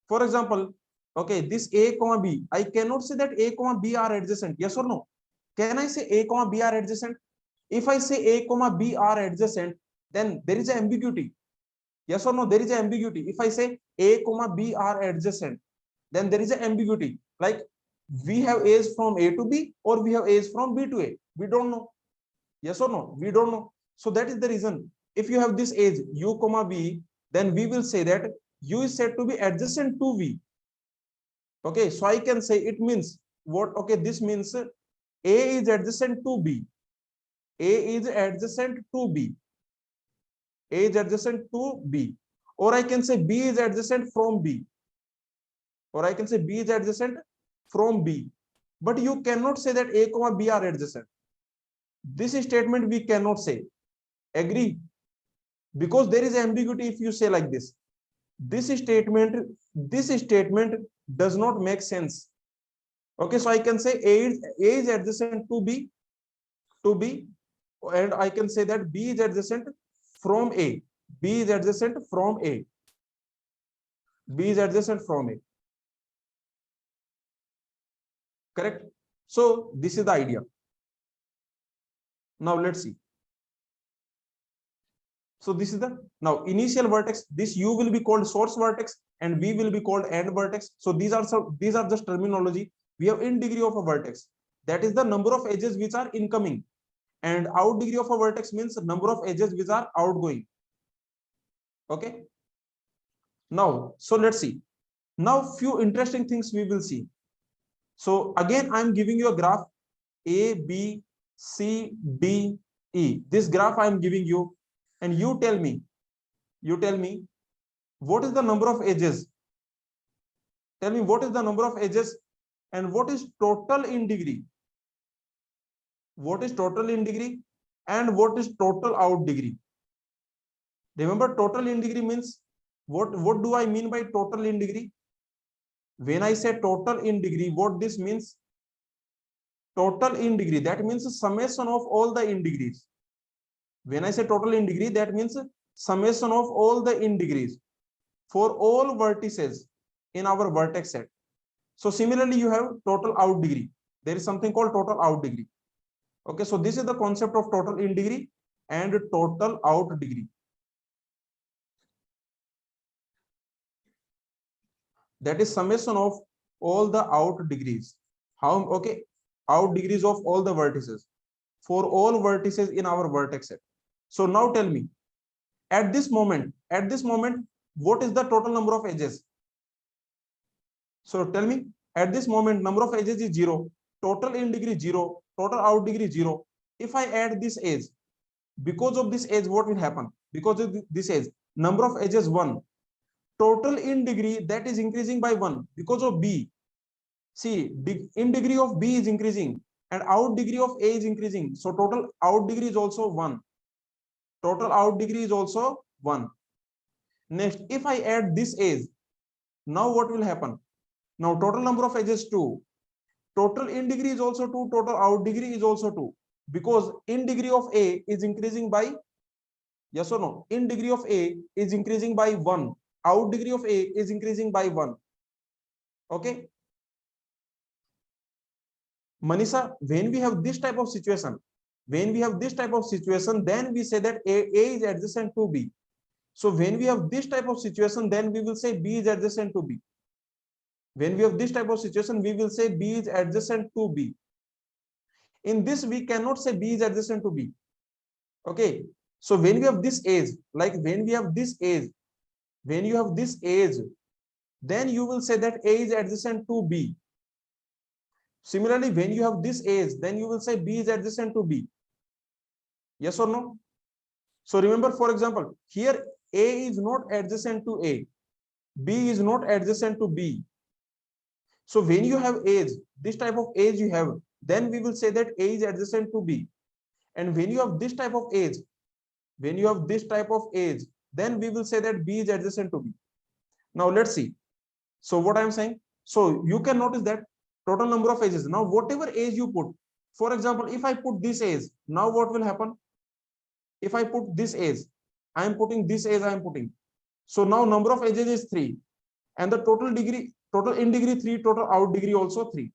For example, okay, this A comma B, I cannot say that A comma B are adjacent. Yes or no? Can I say A comma B are adjacent? If I say A comma B are adjacent, then there is an ambiguity. Yes or no? There is an ambiguity. If I say A comma B are adjacent, then there is an ambiguity. Like we have A's from A to B or we have A's from B to A. We don't know. Yes or no? We don't know. So that is the reason. If you have this edge U comma B, then we will say that U is said to be adjacent to V. Okay, so I can say it means what? Okay, this means A is adjacent to B. A is adjacent to B. A is adjacent to B. Or I can say B is adjacent from B. Or I can say B is adjacent from B. But you cannot say that A comma B are adjacent. This statement we cannot say. Agree? Because there is ambiguity if you say like this. This statement does not make sense. Okay, so I can say A is adjacent to B, and I can say that B is adjacent from A. B is adjacent from A. B is adjacent from A. Correct? So this is the idea. Now let's see. So this is the now initial vertex. This U will be called source vertex and V will be called end vertex. So these are just terminology. We have in degree of a vertex. That is the number of edges which are incoming, and out degree of a vertex means number of edges which are outgoing. Okay. Now, so let's see. Now few interesting things we will see. So again, I'm giving you a graph A, B, C, D, E. This graph I'm giving you, and you tell me what is the number of edges. Tell me what is the number of edges and what is total in degree. What is total in degree and what is total out degree. Remember, total in degree means what do I mean by total in degree? When I say total in degree, what this means? Total in degree, that means summation of all the in degrees. When I say total in degree, that means summation of all the in degrees for all vertices in our vertex set. So similarly, you have total out degree. There is something called total out degree. Okay, so this is the concept of total in degree and total out degree. That is summation of all the out degrees. How? Okay, out degrees of all the vertices for all vertices in our vertex set. So now tell me, at this moment, what is the total number of edges? So tell me, at this moment, number of edges is 0, total in degree 0, total out degree 0. If I add this edge, because of this edge, what will happen? Because of this edge, number of edges 1. Total in degree, that is increasing by 1 because of B. See, in degree of B is increasing and out degree of A is increasing. So total out degree is also 1. Total out degree is also 1. Next, if I add this edge, now what will happen? Now total number of edges 2. Total in degree is also 2. Total out degree is also 2. Because in degree of A is increasing by, yes or no? In degree of A is increasing by 1. Out degree of A is increasing by 1. Okay. Manisha, when we have this type of situation, then we say that A is adjacent to B. So when we have this type of situation, then we will say B is adjacent to B. When we have this type of situation, we will say B is adjacent to B. In this, we cannot say B is adjacent to B. Okay. So when we have this edge, like when we have this edge, when you have this edge, then you will say that A is adjacent to B. Similarly, when you have this edge, then you will say B is adjacent to B. Yes or no? So remember, for example, here A is not adjacent to A. B is not adjacent to B. So when you have edge, this type of edge you have, then we will say that A is adjacent to B. And when you have this type of edge, then we will say that B is adjacent to B. Now let's see. So what I'm saying, so you can notice that total number of edges. Now whatever edge you put, for example, if I put this edge, now what will happen? If I put this edge, I am putting this edge, I am putting. So now number of edges is 3, and the total in degree 3, total out degree also 3.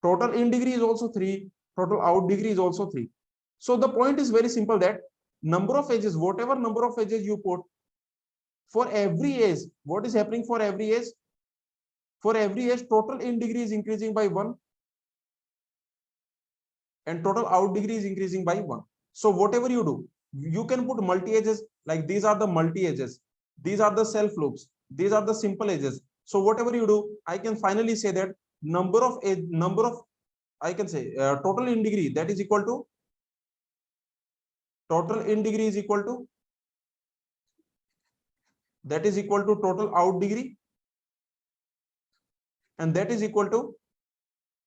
Total in degree is also 3, total out degree is also 3. So the point is very simple, that number of edges, whatever number of edges you put, for every edge, what is happening for every edge? For every edge, total in degree is increasing by 1, and total out degree is increasing by 1. So whatever you do, you can put multi edges, like these are the multi edges, these are the self loops, these are the simple edges. So whatever you do, I can finally say that I can say total in degree, that is equal to total in degree is equal to, that is equal to total out degree, and that is equal to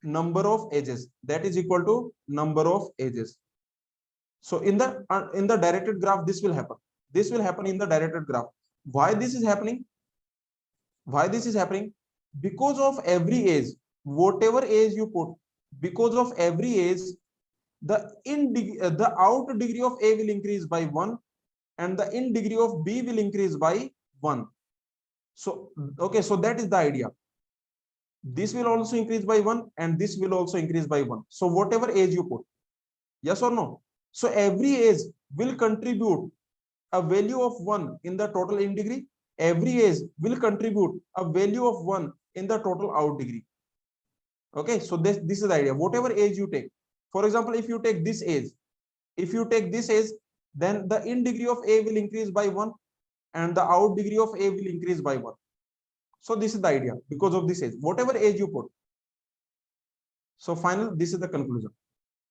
number of edges, that is equal to number of edges. So in the directed graph, this will happen. This will happen in the directed graph. Why this is happening? Why this is happening? Because of every edge, whatever edge you put, because of every edge, the out degree of A will increase by 1, and the in degree of B will increase by 1. So okay, so that is the idea. This will also increase by 1, and this will also increase by 1. So whatever edge you put, yes or no? So every edge will contribute a value of 1 in the total in degree. Every edge will contribute a value of 1 in the total out degree. Okay, so this is the idea. Whatever edge you take, for example, if you take this edge, then the in degree of A will increase by 1, and the out degree of A will increase by 1. So this is the idea, because of this edge, whatever edge you put. So final, this is the conclusion.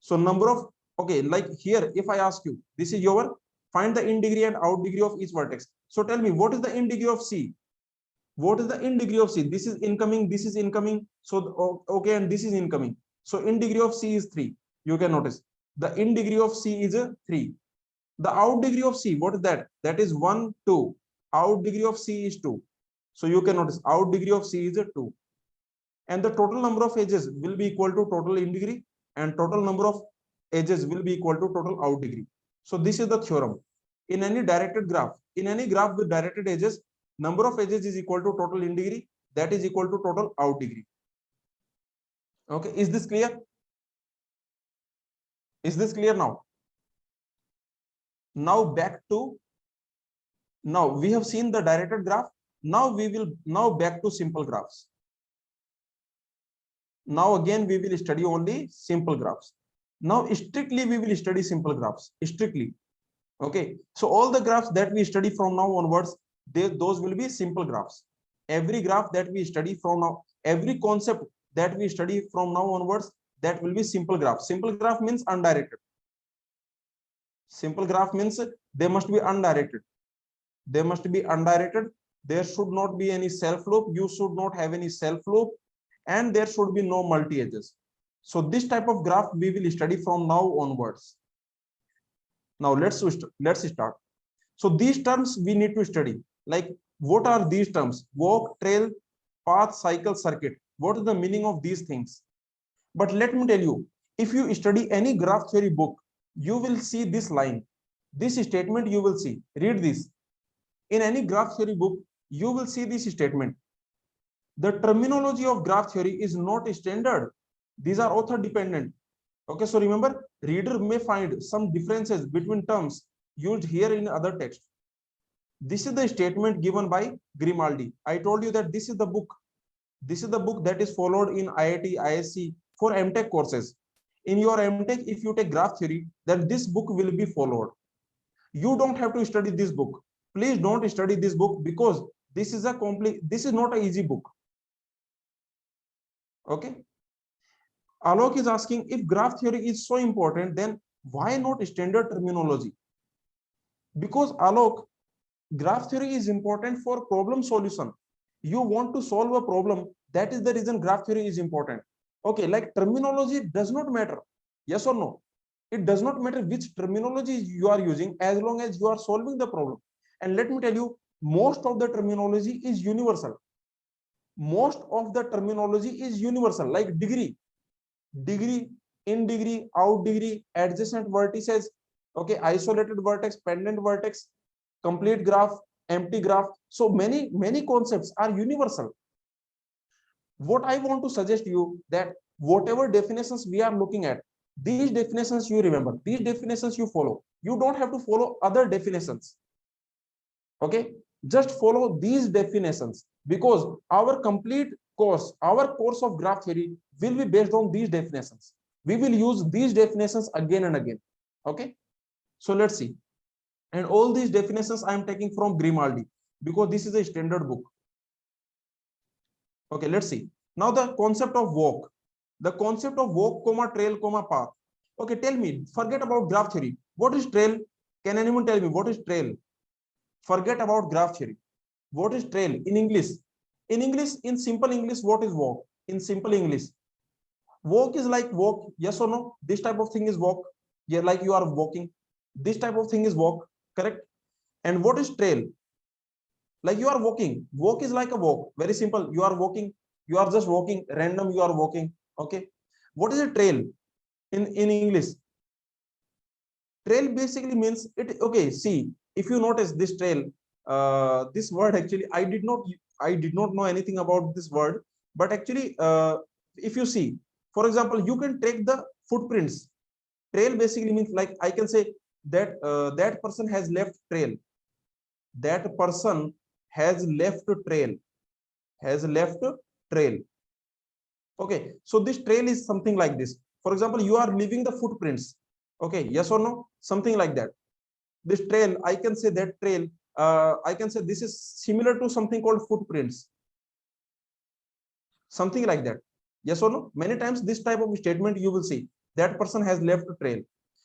So number of, okay, like here, if I ask you, this is your, find the in degree and out degree of each vertex. So tell me, what is the in degree of C? What is the in degree of C? This is incoming, this is incoming. So, okay, and this is incoming. So in degree of C is 3. You can notice the in degree of C is 3. The out degree of C, what is that? That is 1, 2. Out degree of C is 2. So you can notice out degree of C is 2. And the total number of edges will be equal to total in degree, and total number of edges will be equal to total out degree. So this is the theorem. In any directed graph, in any graph with directed edges, number of edges is equal to total in degree, that is equal to total out degree. Okay, is this clear? Is this clear now? Now back to, now we have seen the directed graph. Now back to simple graphs. Now again we will study only simple graphs. Now strictly we will study simple graphs, strictly. Okay, so all the graphs that we study from now onwards, those will be simple graphs. Every graph that we study from now, every concept that we study from now onwards, that will be simple graph. Simple graph means undirected. Simple graph means they must be undirected. They must be undirected. There should not be any self loop. You should not have any self loop, and there should be no multi edges. So this type of graph we will study from now onwards. Now let's start. So these terms we need to study. Like, what are these terms? Walk, trail, path, cycle, circuit. What is the meaning of these things? But let me tell you, if you study any graph theory book, you will see this line, this statement you will see. Read this. In any graph theory book, you will see this statement. The terminology of graph theory is not standard. These are author dependent. Okay, so remember, reader may find some differences between terms used here in other text. This is the statement given by Grimaldi. I told you that this is the book. This is the book that is followed in IIT, ISC for MTech courses. In your MTech, if you take graph theory, then this book will be followed. You don't have to study this book. Please don't study this book, because this is not an easy book. Okay. Alok is asking, if graph theory is so important, then why not standard terminology? Because Alok, graph theory is important for problem solution. You want to solve a problem. That is the reason graph theory is important. Okay, like terminology does not matter. Yes or no? It does not matter which terminology you are using, as long as you are solving the problem. And let me tell you, most of the terminology is universal. Most of the terminology is universal, like degree, in degree, out degree, adjacent vertices, okay, isolated vertex, pendant vertex. complete graph, empty graph. So many concepts are universal. What I want to suggest you that whatever definitions we are looking at, these definitions you remember, these definitions you follow. You don't have to follow other definitions. Okay, just follow these definitions, because our complete course, our course of graph theory will be based on these definitions. We will use these definitions again and again. Okay, so let's see. And all these definitions I am taking from Grimaldi, because this is a standard book. Okay, let's see. Now the concept of walk. The concept of walk, comma, trail, comma, path. Okay, tell me, forget about graph theory. What is trail? Can anyone tell me what is trail? Forget about graph theory. What is trail in English? In English, in simple English, what is walk? In simple English, walk is like walk. Yes or no? This type of thing is walk. Yeah, like you are walking. This type of thing is walk. Correct? And what is trail? Like you are walking. Walk is like a walk. Very simple. You are walking. You are just walking. Random. You are walking. Okay. What is a trail in English? Trail basically means it. Okay. See, if you notice this trail, this word actually I did not know anything about this word, but actually if you see, for example, you can take the footprints. Trail basically means, like I can say that that person has left trail. That person has left trail. Has left trail. Okay, so this trail is something like this. For example, you are leaving the footprints. Okay, yes or no? Something like that. This trail, I can say that trail, I can say this is similar to something called footprints. Something like that. Yes or no? Many times this type of statement you will see, that person has left a trail.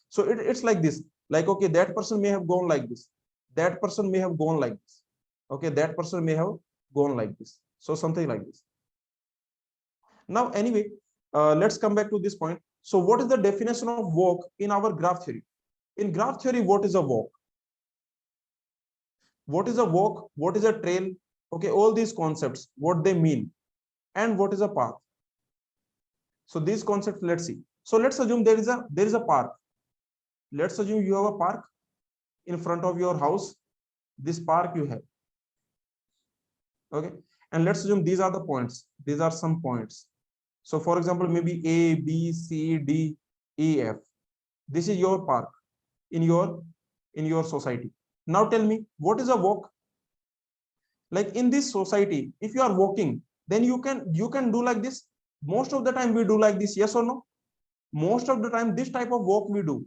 So it's like this, like, okay, that person may have gone like this. That person may have gone like this. Okay, that person may have gone like this. So something like this. Now, anyway, let's come back to this point. So what is the definition of walk in our graph theory? In graph theory, what is a walk? What is a walk? What is a trail? Okay, all these concepts, what they mean, and what is a path? So these concepts, let's see. So let's assume there is a park. Let's assume you have a park in front of your house. This park you have. Okay, and let's assume these are the points. These are some points. So for example, maybe A, B, C, D, E, F. This is your park in your society. Now tell me, what is a walk? Like in this society, if you are walking, then you can do like this. Most of the time we do like this, yes or no? Most of the time this type of walk we do.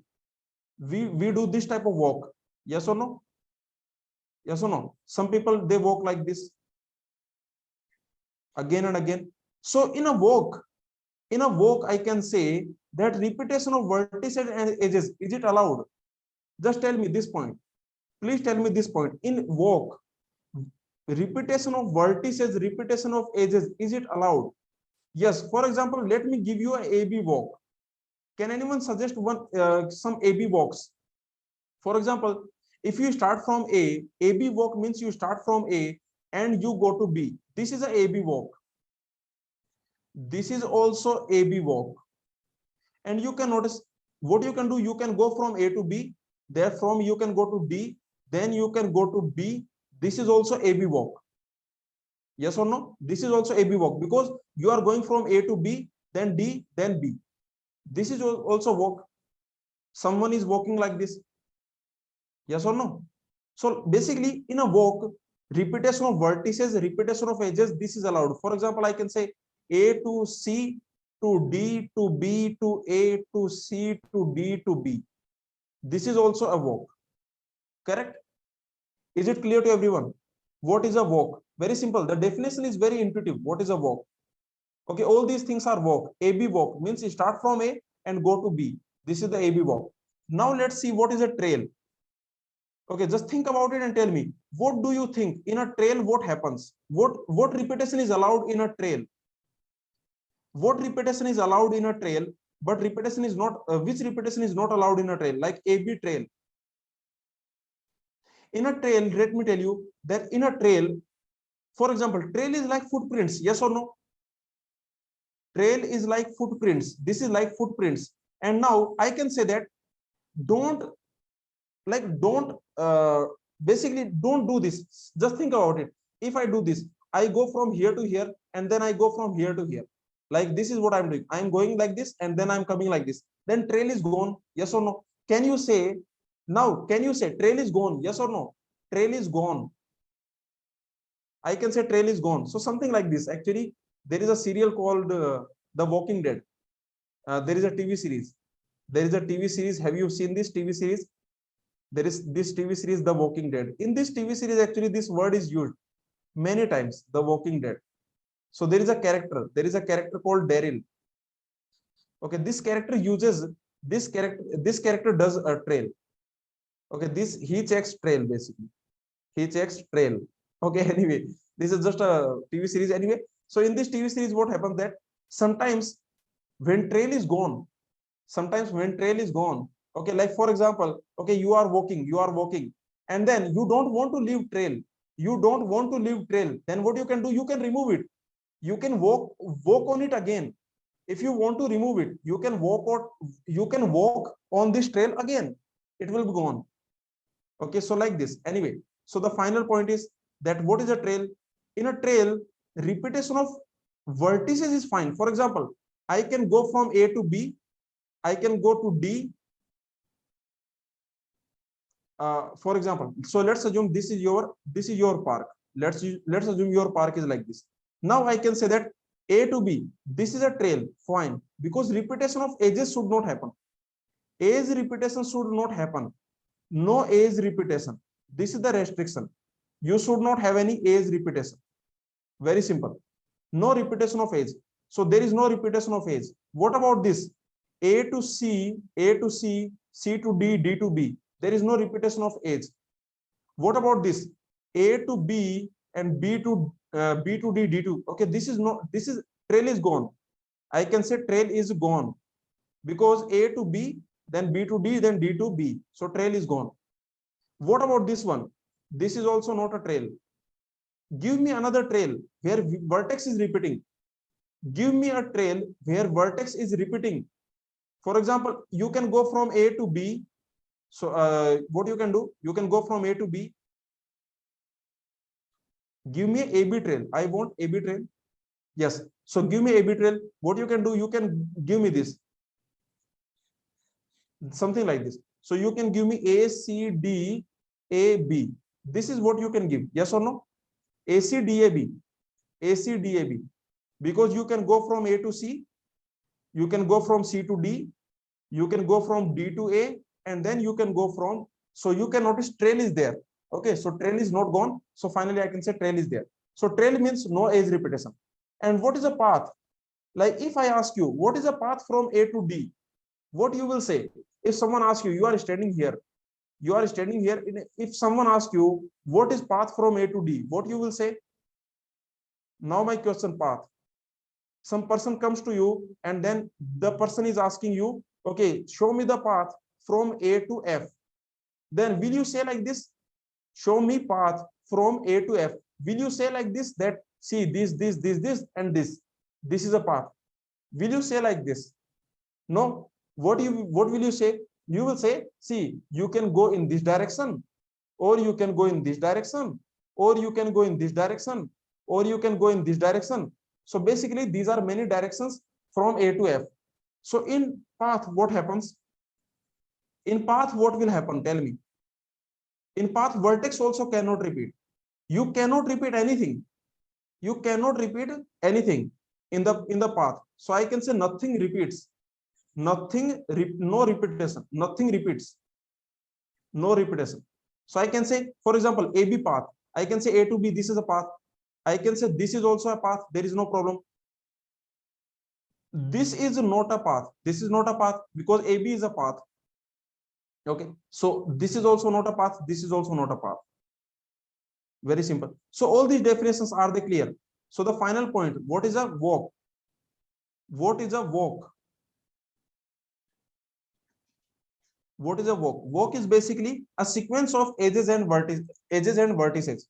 We do this type of walk, yes or no? Yes or no? Some people, they walk like this again and again. So in a walk, I can say that repetition of vertices and edges, is it allowed? Just tell me this point. Please tell me this point. In walk, repetition of vertices, repetition of edges, is it allowed? Yes. For example, let me give you a AB walk. Can anyone suggest some AB walks? For example, if you start from A, AB walk means you start from A and you go to B. This is a AB walk. This is also AB walk. And you can notice what you can do. You can go from A to B. Therefrom, you can go to D. Then you can go to B. This is also AB walk. Yes or no? This is also AB walk, because you are going from A to B, then D, then B. This is also walk. Someone is walking like this. Yes or no? So basically, in a walk, repetition of vertices, repetition of edges, this is allowed. For example, I can say A to C to D to B to A to C to D to B. This is also a walk. Correct? Is it clear to everyone? What is a walk? Very simple. The definition is very intuitive. What is a walk? Okay, all these things are walk. AB walk means you start from A and go to B. This is the AB walk. Now let's see what is a trail. Okay, just think about it and tell me, what do you think in a trail? What happens? What repetition is allowed in a trail? What repetition is allowed in a trail, but repetition is not, which repetition is not allowed in a trail, like AB trail? In a trail, let me tell you that in a trail, for example, trail is like footprints, yes or no? Trail is like footprints. This is like footprints. And now I can say that don't Basically, don't do this. Just think about it. If I do this, I go from here to here, and then I go from here to here. Like this is what I'm doing. I'm going like this, and then I'm coming like this. Then trail is gone. Yes or no? Can you say now? Can you say trail is gone? Yes or no? Trail is gone. I can say trail is gone. So something like this. Actually, there is a serial called The Walking Dead. There is a TV series. There is a TV series. Have you seen this TV series? There is this TV series, The Walking Dead. In this TV series, actually, this word is used many times, The Walking Dead. So there is a character. There is a character called Daryl. Okay, this character uses this character. This character does a trail. Okay, this he checks trail basically. He checks trail. Okay, anyway, this is just a TV series anyway. So in this TV series, what happens that sometimes when trail is gone, okay, like for example, okay, you are walking, and then you don't want to leave trail. Then what you can do, you can remove it. You can walk on it again. If you want to remove it, you can walk on this trail again. It will be gone. Okay, so like this. Anyway, so the final point is that what is a trail? In a trail, repetition of vertices is fine. For example, I can go from A to B. I can go to D. For example, so let's assume this is your park. Let's assume your park is like this. Now I can say that A to B, this is a trail, fine, because repetition of edges should not happen. Edge repetition should not happen. No edge repetition. This is the restriction. You should not have any edge repetition. Very simple. No repetition of edge. So there is no repetition of edge. What about this? A to C, C to D, D to B. There is no repetition of edge. What about this? A to B and B to D, D to. Okay, this is trail is gone. I can say trail is gone because A to B, then B to D, then D to B. So trail is gone. What about this one? This is also not a trail. Give me another trail where vertex is repeating. Give me a trail where vertex is repeating. For example, you can go from A to B. So what you can do? You can go from A to B. Give me a AB trail. I want AB trail. Yes. So give me AB trail. What you can do? You can give me this. Something like this. So you can give me A, C, D, A, B. This is what you can give. Yes or no? A, C, D, A, B. A, C, D, A, B. Because you can go from A to C. You can go from C to D. You can go from D to A. And then you can go from. So you can notice trail is there. Okay. So trail is not gone. So finally I can say trail is there. So trail means no edge repetition. And what is a path? Like if I ask you, what is a path from A to D? What you will say? If someone asks you, you are standing here. If someone asks you, what is path from A to D? What you will say? Now my question, path. Some person comes to you and then the person is asking you, okay, show me the path from A to F. Then will you say like this? Show me path from A to F. Will you say like this, that see this, and this? This is a path. Will you say like this? No. What will you say? You will say, see, you can go in this direction, or you can go in this direction, or you can go in this direction, or you can go in this direction. So basically, these are many directions from A to F. So in path, what happens? In path, what will happen? Tell me. In path, vertex also cannot repeat. You cannot repeat anything. You cannot repeat anything in the path. So I can say nothing repeats. No repetition. Nothing repeats. No repetition. So I can say, for example, AB path. I can say A to B, this is a path. I can say this is also a path. There is no problem. This is not a path. This is not a path because AB is a path. Okay. So this is also not a path. This is also not a path. Very simple. So all these definitions, are they clear? So the final point, what is a walk? What is a walk? What is a walk? Walk is basically a sequence of edges and vertices.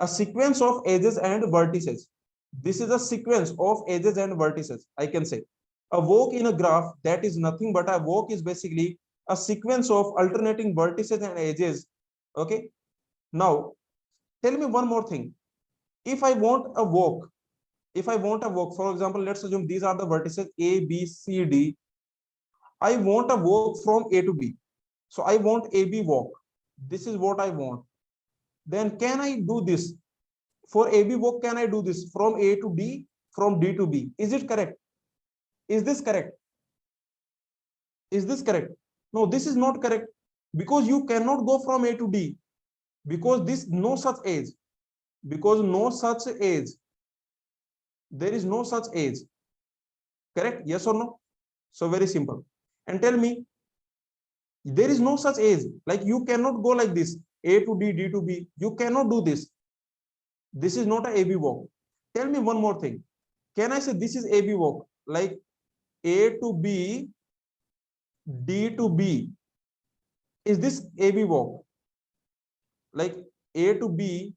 A sequence of edges and vertices. This is a sequence of edges and vertices. I can say a walk in a graph, that is nothing but a walk is basically a sequence of alternating vertices and edges. Okay. Now, tell me one more thing. If I want a walk, for example, let's assume these are the vertices A, B, C, D. I want a walk from A to B. So I want AB walk. This is what I want. Then can I do this? For AB walk, can I do this from A to D, from D to B? Is it correct? Is this correct? Is this correct? No, this is not correct, because you cannot go from A to D, because this no such edge, because no such edge. There is no such edge. Correct? Yes or no? So very simple. And tell me, there is no such edge. Like you cannot go like this, A to D, D to B. You cannot do this. This is not a AB walk. Tell me one more thing. Can I say this is AB walk? Like A to B, D to B. Is this AB walk? Like A to B.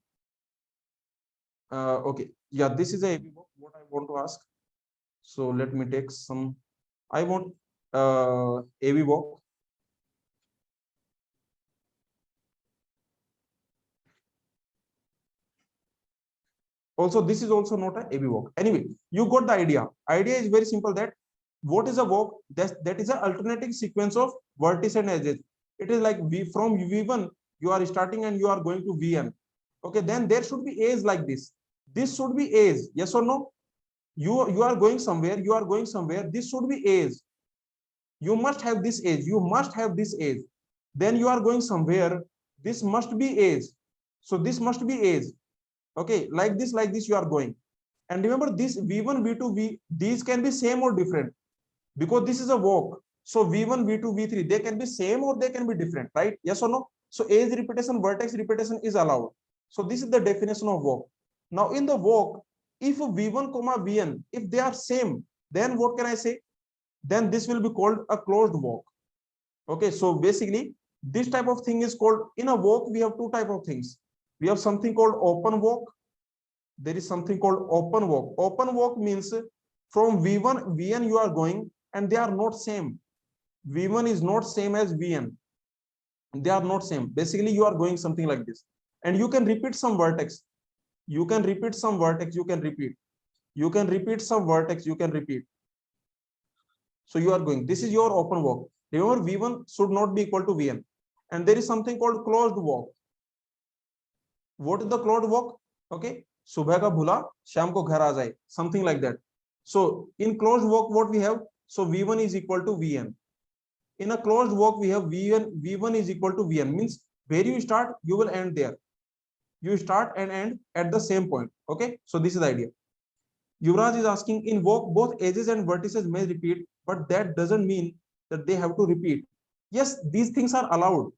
Okay. Yeah, this is a AB walk. What I want to ask. So let me take some. I want AB walk. Also, this is also not a AB walk. Anyway, you got the idea. Idea is very simple, that what is a walk? That is an alternating sequence of vertices and edges. It is like from V1, you are starting and you are going to Vn. Okay, then there should be A's like this. This should be A's. Yes or no? You are going somewhere. You are going somewhere. This should be A's. You must have this edge. You must have this edge. Then you are going somewhere. This must be A's. So this must be A's. Okay, like this you are going. And remember, this V1, V2, these can be same or different, because this is a walk. So V1, V2, V3, they can be same or they can be different, right? Yes or no? So edge repetition, vertex repetition is allowed. So this is the definition of walk. Now in the walk, if V1, Vn, if they are same, then what can I say? Then this will be called a closed walk. Okay, so basically this type of thing is called, in a walk we have two type of things. We have something called open walk. There is something called open walk. Open walk means from V1, Vn you are going, and they are not same. V1 is not same as Vn. They are not same. Basically, you are going something like this. And you can repeat some vertex. You can repeat some vertex, you can repeat. You can repeat some vertex, you can repeat. So you are going. This is your open walk. Remember, V1 should not be equal to Vn. And there is something called closed walk. What is the closed walk? Okay. सुबह का भूला शाम को घर आ जाए, something like that. So in closed walk, what we have? So V1 is equal to Vn. In a closed walk, we have V1 is equal to Vn, means where you start, you will end there. You start and end at the same point. Okay. So this is the idea. Yuvraj is asking, in walk, both edges and vertices may repeat, but that doesn't mean that they have to repeat. Yes, these things are allowed.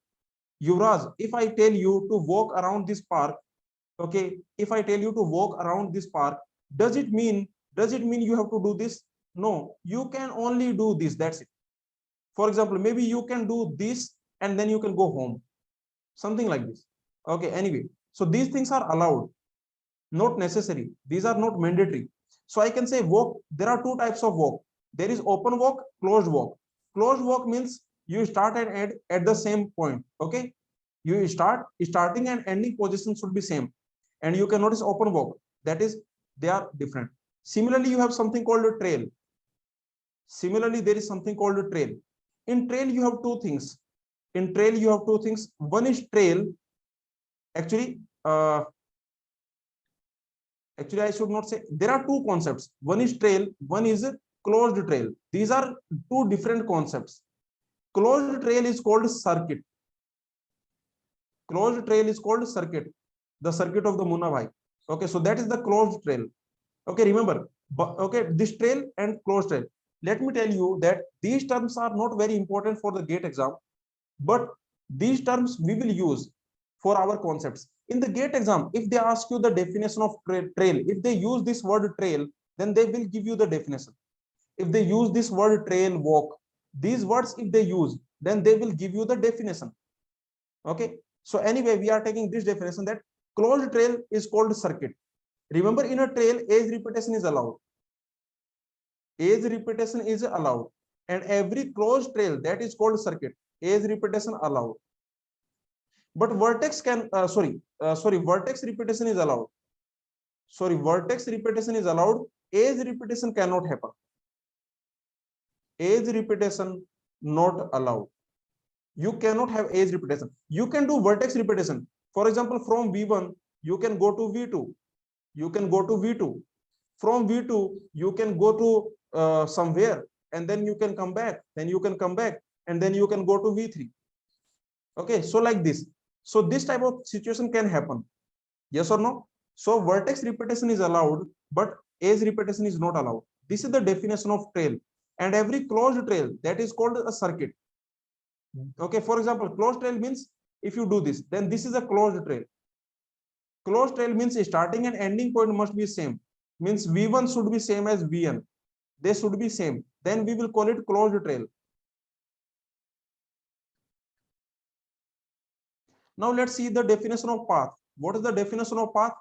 Yuvraj, if I tell you to walk around this park, okay, if I tell you to walk around this park, does it mean you have to do this? No, you can only do this. That's it. For example, maybe you can do this and then you can go home, something like this. Okay, anyway, so these things are allowed, not necessary. These are not mandatory. So I can say walk. There are two types of walk. There is open walk, closed walk. Closed walk means you start and end at the same point. Okay, you starting and ending position should be same. And you can notice open walk, that is, they are different. Similarly, you have something called a trail. Similarly, there is something called a trail. In trail, you have two things. In trail, you have two things. One is trail. Actually, I should not say. There are two concepts. One is trail. One is closed trail. These are two different concepts. Closed trail is called circuit. Closed trail is called circuit. The circuit of the Munna Bhai. Okay, so that is the closed trail. Okay, remember, okay, this trail and closed trail. Let me tell you that these terms are not very important for the GATE exam, but these terms we will use for our concepts. In the GATE exam, if they ask you the definition of trail, if they use this word trail, then they will give you the definition. If they use this word trail, walk, these words, if they use, then they will give you the definition. Okay, so anyway, we are taking this definition that closed trail is called circuit. Remember, in a trail, edge repetition is allowed. Edge repetition is allowed. And every closed trail, that is called circuit. Edge repetition allowed. but vertex can vertex repetition is allowed. Vertex repetition is allowed. Edge repetition cannot happen. Edge repetition not allowed. You cannot have edge repetition. You can do vertex repetition. For example, from V1 you can go to V2. You can go to V2. From V2 you can go to somewhere, and then you can come back. Then you can come back, and then you can go to V3. Okay, so like this. So this type of situation can happen. Yes or no? So vertex repetition is allowed, but edge repetition is not allowed. This is the definition of trail. And every closed trail, that is called a circuit. Okay, for example, closed trail means if you do this, then this is a closed trail. Closed trail means starting and ending point must be same. Means V1 should be same as Vn. They should be same. Then we will call it closed trail. Now let's see the definition of path. What is the definition of path?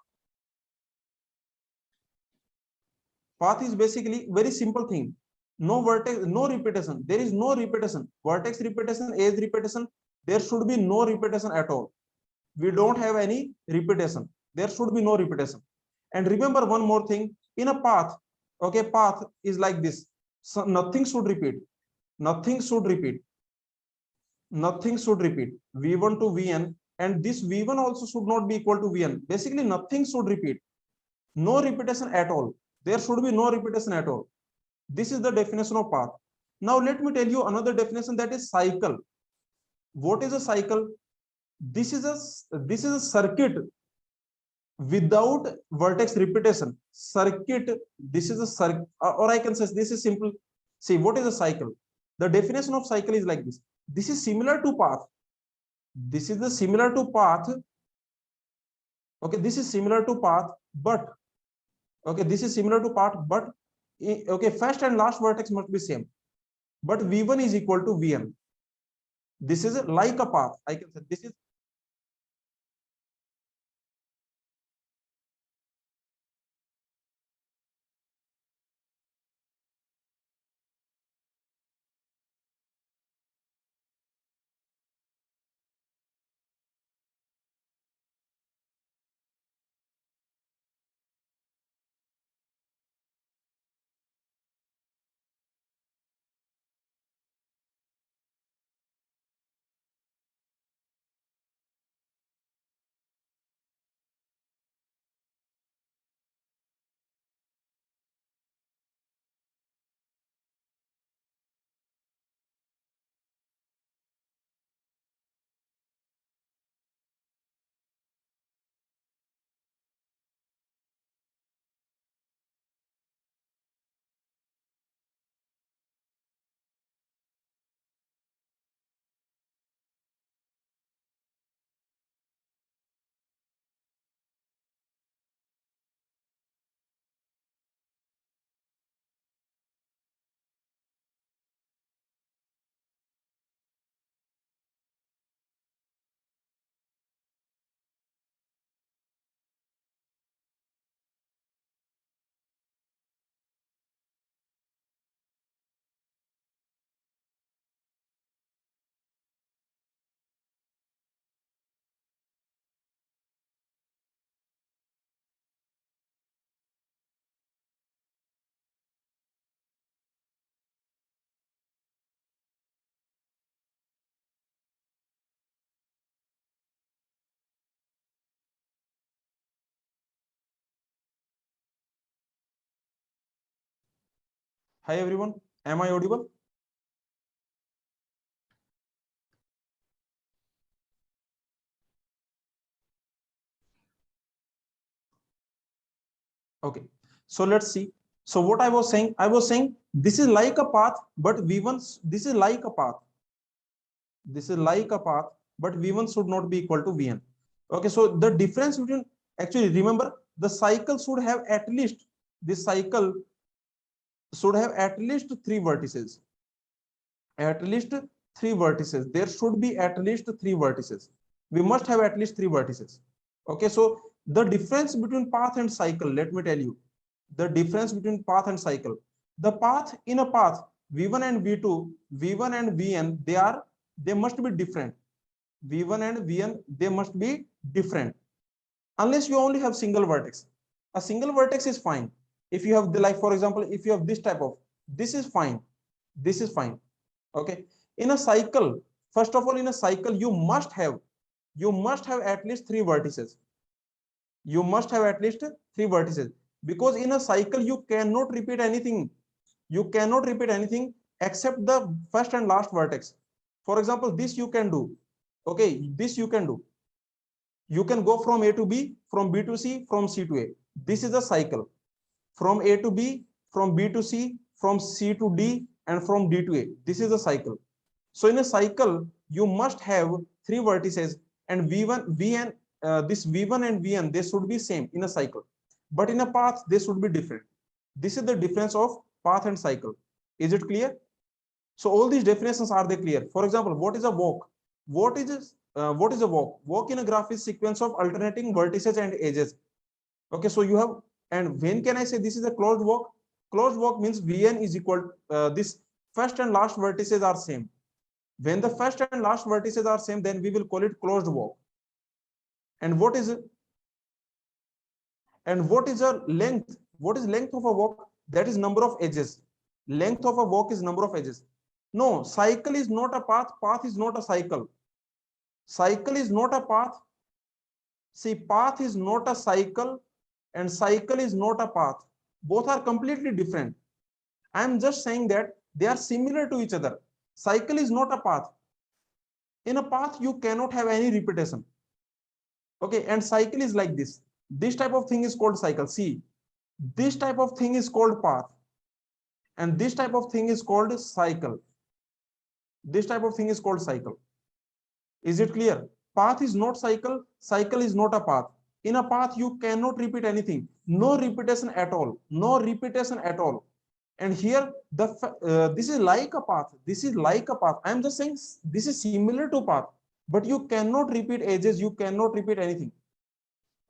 Path is basically very simple thing. No vertex, no repetition. There is no repetition. Vertex repetition, edge repetition. There should be no repetition at all. We don't have any repetition. There should be no repetition. And remember one more thing. In a path, okay, path is like this. So nothing should repeat. Nothing should repeat. Nothing should repeat. V1 to Vn, and this V1 also should not be equal to Vn. Basically, nothing should repeat. No repetition at all. There should be no repetition at all. This is the definition of path. Now let me tell you another definition, that is cycle. What is a cycle? This is a circuit without vertex repetition. Circuit. This is a circuit, or I can say this is simple. See, what is a cycle? The definition of cycle is like this. This is similar to path. This is the similar to path. Okay, this is similar to path, but okay, this is similar to path, but okay, first and last vertex must be same. But V1 is equal to Vn. This is like a path. I can say this is. Hi everyone, am I audible? Okay, so let's see. So what I was saying this is like a path, but V1, this is like a path. This is like a path, but V1 should not be equal to Vn. Okay, so the difference between, actually remember, the cycle should have at least, this cycle should have at least three vertices. At least three vertices. There should be at least three vertices. We must have at least three vertices. Okay, so the difference between path and cycle, let me tell you, the difference between path and cycle. The path, in a path, V1 and V2, V1 and Vn, they must be different. V1 and Vn, they must be different unless you only have single vertex. A single vertex is fine. If you have the, like for example, if you have this type of, this is fine, this is fine. Okay, in a cycle, first of all, in a cycle you must have at least three vertices. You must have at least three vertices, because in a cycle you cannot repeat anything. You cannot repeat anything except the first and last vertex. For example, this you can do. Okay, this you can do. You can go from A to B, from B to C, from C to A. This is a cycle. From A to B, from B to C, from C to D, and from D to A. This is a cycle. So in a cycle, you must have three vertices, and V1, Vn, this V1 and Vn, they should be same in a cycle. But in a path, they should be different. This is the difference of path and cycle. Is it clear? So all these definitions, are they clear? For example, what is a walk? What is a walk? Walk in a graph is sequence of alternating vertices and edges. Okay, so you have, and when can I say this is a closed walk? Closed walk means Vn is equal, this first and last vertices are same. When the first and last vertices are same, then we will call it closed walk. And what is a length? What is length of a walk? That is number of edges. Length of a walk is number of edges. No, cycle is not a path. Path is not a cycle. Cycle is not a path. See, path is not a cycle and cycle is not a path. Both are completely different. I am just saying that they are similar to each other. Cycle is not a path. In a path, you cannot have any repetition. Okay, and cycle is like this. This type of thing is called cycle. See, this type of thing is called path. And this type of thing is called cycle. This type of thing is called cycle. Is it clear? Path is not cycle. Cycle is not a path. In a path, you cannot repeat anything. No repetition at all. No repetition at all. And here, this is like a path. This is like a path. I am just saying this is similar to path, but you cannot repeat edges. You cannot repeat anything.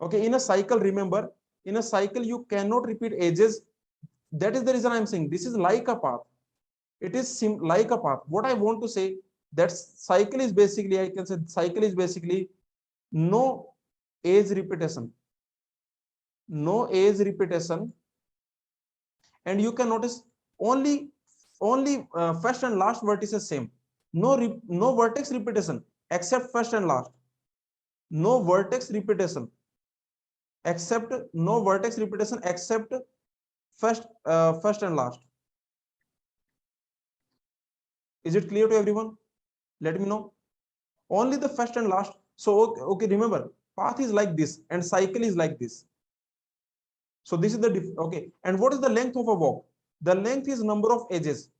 Okay, in a cycle, remember, in a cycle, you cannot repeat edges. That is the reason I am saying this is like a path. It is like a path. What I want to say, that cycle is basically, I can say cycle is basically no edge repetition. No edge repetition. And you can notice only first and last vertices same. No vertex repetition except first and last. No vertex repetition except first and last. Is it clear to everyone? Let me know. Only the first and last. So okay, remember, path is like this and cycle is like this. So this is the okay. And what is the length of a walk? The length is number of edges.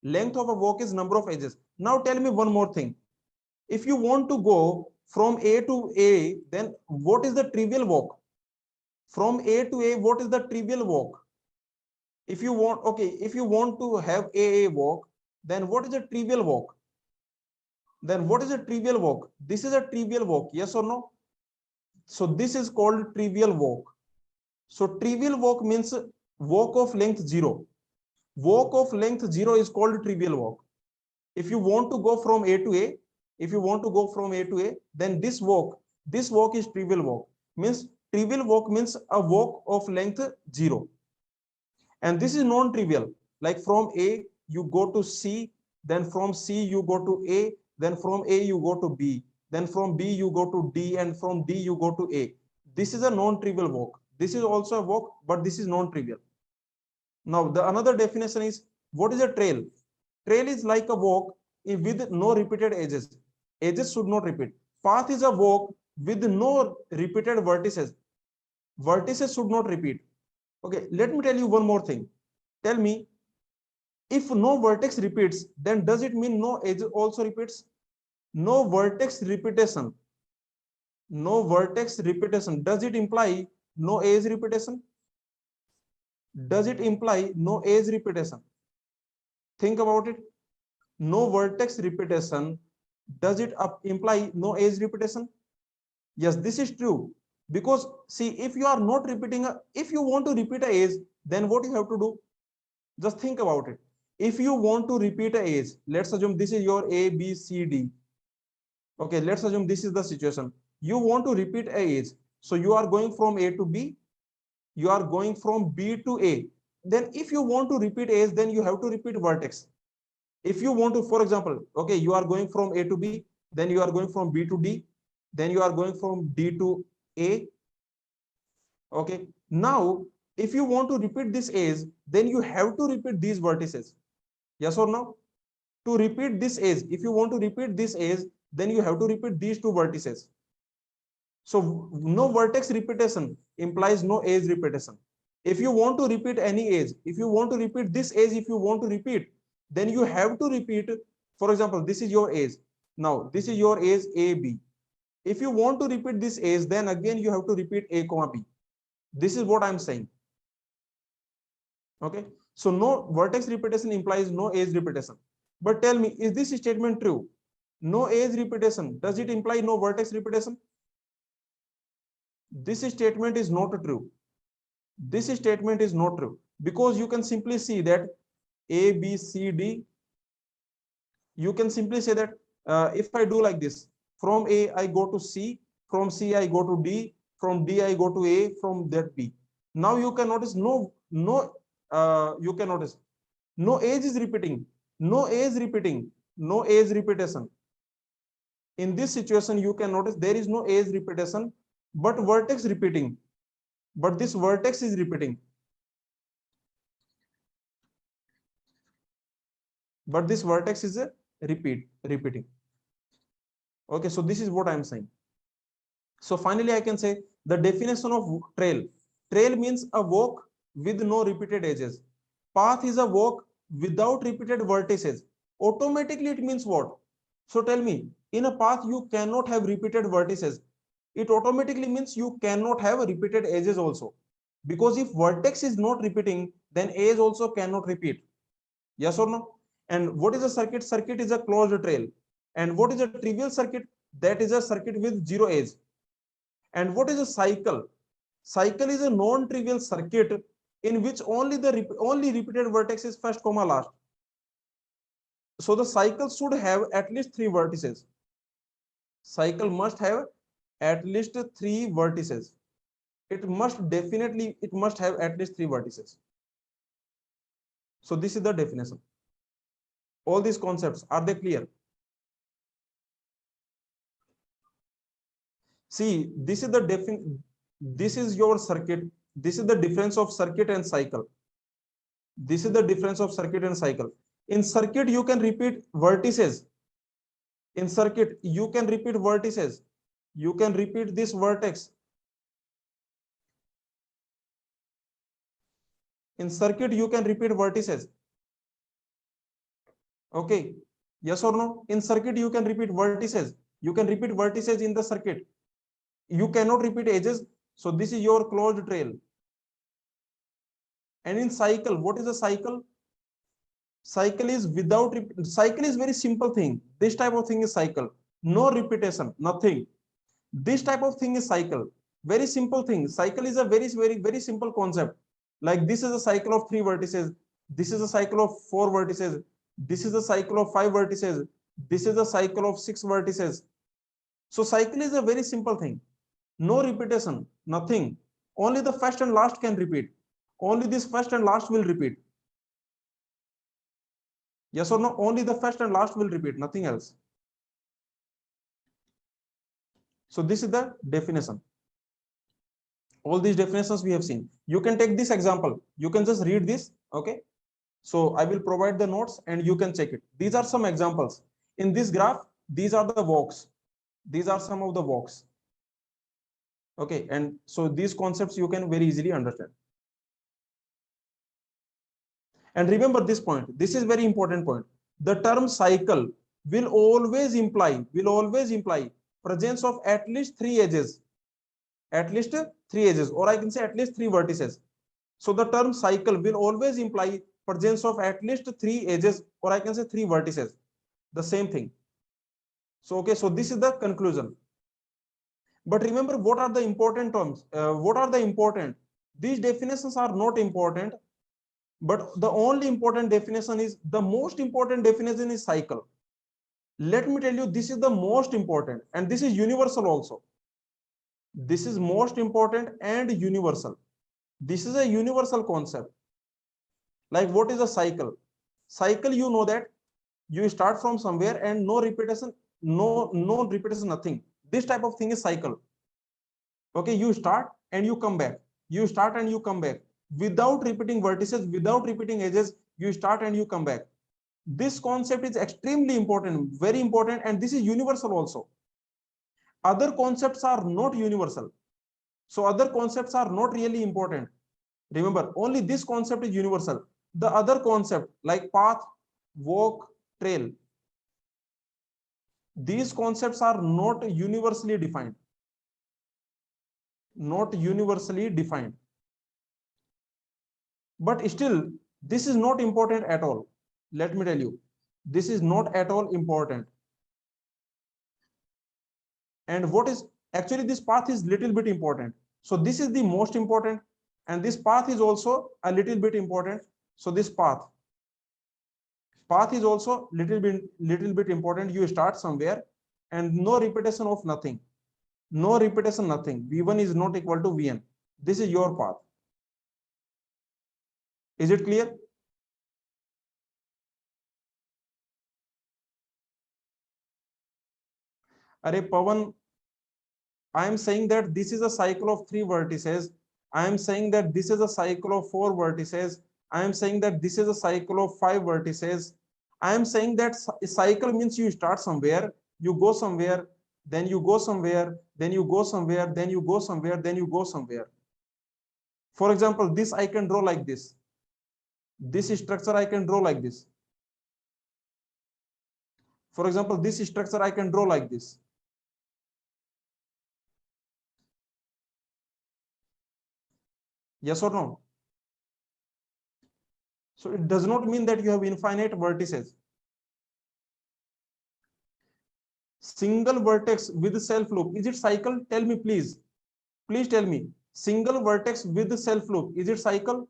Length of a walk is number of edges. Now tell me one more thing. If you want to go from A to A, then what is the trivial walk? From A to A, what is the trivial walk? If you want, okay, if you want to have A walk, then what is a trivial walk? Then what is a trivial walk? This is a trivial walk, yes or no? So this is called trivial walk. So trivial walk means walk of length 0. Walk of length 0 is called trivial walk. If you want to go from A to A, then this walk is trivial walk. Means trivial walk means a walk of length 0. And this is non-trivial. Like from A, you go to C, then from C, you go to A, then from A, you go to B, then from B, you go to D, and from D, you go to A. This is a non-trivial walk. This is also a walk, but this is non-trivial. Now, the another definition is, what is a trail? Trail is like a walk with no repeated edges. Edges should not repeat. Path is a walk with no repeated vertices. Vertices should not repeat. Okay, let me tell you one more thing. Tell me, if no vertex repeats, then does it mean no edge also repeats? No vertex repetition. No vertex repetition. Does it imply no edge repetition? Does it imply no edge repetition? Think about it. No vertex repetition. Does it imply no edge repetition? Yes, this is true. Because see, if you are not repeating, if you want to repeat a edge, then what you have to do? Just think about it. If you want to repeat a edge, let's assume this is your A, B, C, D. Okay, let's assume this is the situation. You want to repeat a edge. So you are going from A to B. You are going from B to A. Then if you want to repeat edge, then you have to repeat vertex. If you want to, for example, okay, you are going from A to B, then you are going from B to D, then you are going from D to A. Okay, now if you want to repeat this edge, then you have to repeat these vertices. Yes or no? To repeat this edge, if you want to repeat this edge, then you have to repeat these two vertices. So no vertex repetition implies no edge repetition. If you want to repeat any edge, if you want to repeat this edge, if you want to repeat, then you have to repeat. For example, this is your edge. Now this is your edge AB. If you want to repeat this edge, then again you have to repeat A comma B. This is what I'm saying. Okay, so no vertex repetition implies no edge repetition. But tell me, is this statement true? No edge repetition, does it imply no vertex repetition? This statement is not true. This statement is not true, because you can simply see that A, B, C, D. You can simply say that if I do like this, from A I go to C, from C I go to D, from D I go to A, from that B. Now you can notice you can notice no edge is repeating, no edge repeating, no edge repetition. In this situation, you can notice there is no edge repetition, but vertex repeating. But this vertex is repeating. But this vertex is a repeating. Okay, so this is what I'm saying. So finally, I can say the definition of trail. Trail means a walk with no repeated edges. Path is a walk without repeated vertices. Automatically, it means what? So tell me, in a path, you cannot have repeated vertices. It automatically means you cannot have repeated edges also. Because if vertex is not repeating, then edge also cannot repeat. Yes or no? And what is a circuit? Circuit is a closed trail. And what is a trivial circuit? That is a circuit with zero edge. And what is a cycle? Cycle is a non-trivial circuit in which only repeated vertex is first comma last. So the cycle should have at least three vertices. Cycle must have at least three vertices. It must have at least three vertices. So this is the definition. All these concepts, are they clear? See, this is your circuit. This is the difference of circuit and cycle. This is the difference of circuit and cycle. In circuit, you can repeat vertices. In circuit, you can repeat vertices. You can repeat this vertex. In circuit, you can repeat vertices. Okay. Yes or no? In circuit, you can repeat vertices. You can repeat vertices in the circuit. You cannot repeat edges. So this is your closed trail. And in cycle, what is a cycle? Cycle is cycle is very simple thing. This type of thing is cycle. No repetition, nothing. This type of thing is cycle. Very simple thing. Cycle is a very simple concept. Like this is a cycle of three vertices. This is a cycle of four vertices. This is a cycle of five vertices. This is a cycle of six vertices. So cycle is a very simple thing. No repetition, nothing. Only the first and last can repeat. Only this first and last will repeat. Yes or no? Only the first and last will repeat, nothing else. So this is the definition. All these definitions we have seen. You can take this example. You can just read this. Okay. So I will provide the notes and you can check it. These are some examples. In this graph, these are the walks. These are some of the walks. Okay. And so these concepts you can very easily understand. And remember this point. This is very important point. The term cycle will always imply presence of at least three edges. At least three edges, or I can say at least three vertices. So the term cycle will always imply presence of at least three edges, or I can say three vertices. The same thing. So okay, so this is the conclusion. But remember, what are the important terms? What are the important? These definitions are not important, but the only important definition is, the most important definition is cycle. Let me tell you, this is the most important, and this is universal also. This is most important and universal. This is a universal concept. Like, what is a cycle? Cycle, you know that you start from somewhere and no repetition, no repetition, nothing. This type of thing is cycle. Okay, you start and you come back. You start and you come back without repeating vertices, without repeating edges. You start and you come back. This concept is extremely important, very important, and this is universal also. Other concepts are not universal. So other concepts are not really important. Remember, only this concept is universal. The other concept like path, walk, trail, these concepts are not universally defined. Not universally defined. But still, this is not important at all. Let me tell you, this is not at all important. And what is actually, this path is little bit important. So this is the most important, and this path is also a little bit important. So this path is also little bit important. You start somewhere and no repetition of nothing. No repetition, nothing. V1 is not equal to Vn. This is your path. Is it clear? Are Pawan, I am saying that this is a cycle of 3 vertices. I am saying that this is a cycle of 4 vertices. I am saying that this is a cycle of 5 vertices. I am saying that cycle means you start somewhere, you go somewhere, then you go somewhere, then you go somewhere, then you go somewhere, then you go somewhere. For example, this I can draw like this. This structure I can draw like this. For example, this structure I can draw like this. Yes or no? So it does not mean that you have infinite vertices. Single vertex with self loop, is it cycle? Tell me, please. Please tell me. Single vertex with self loop, is it cycle?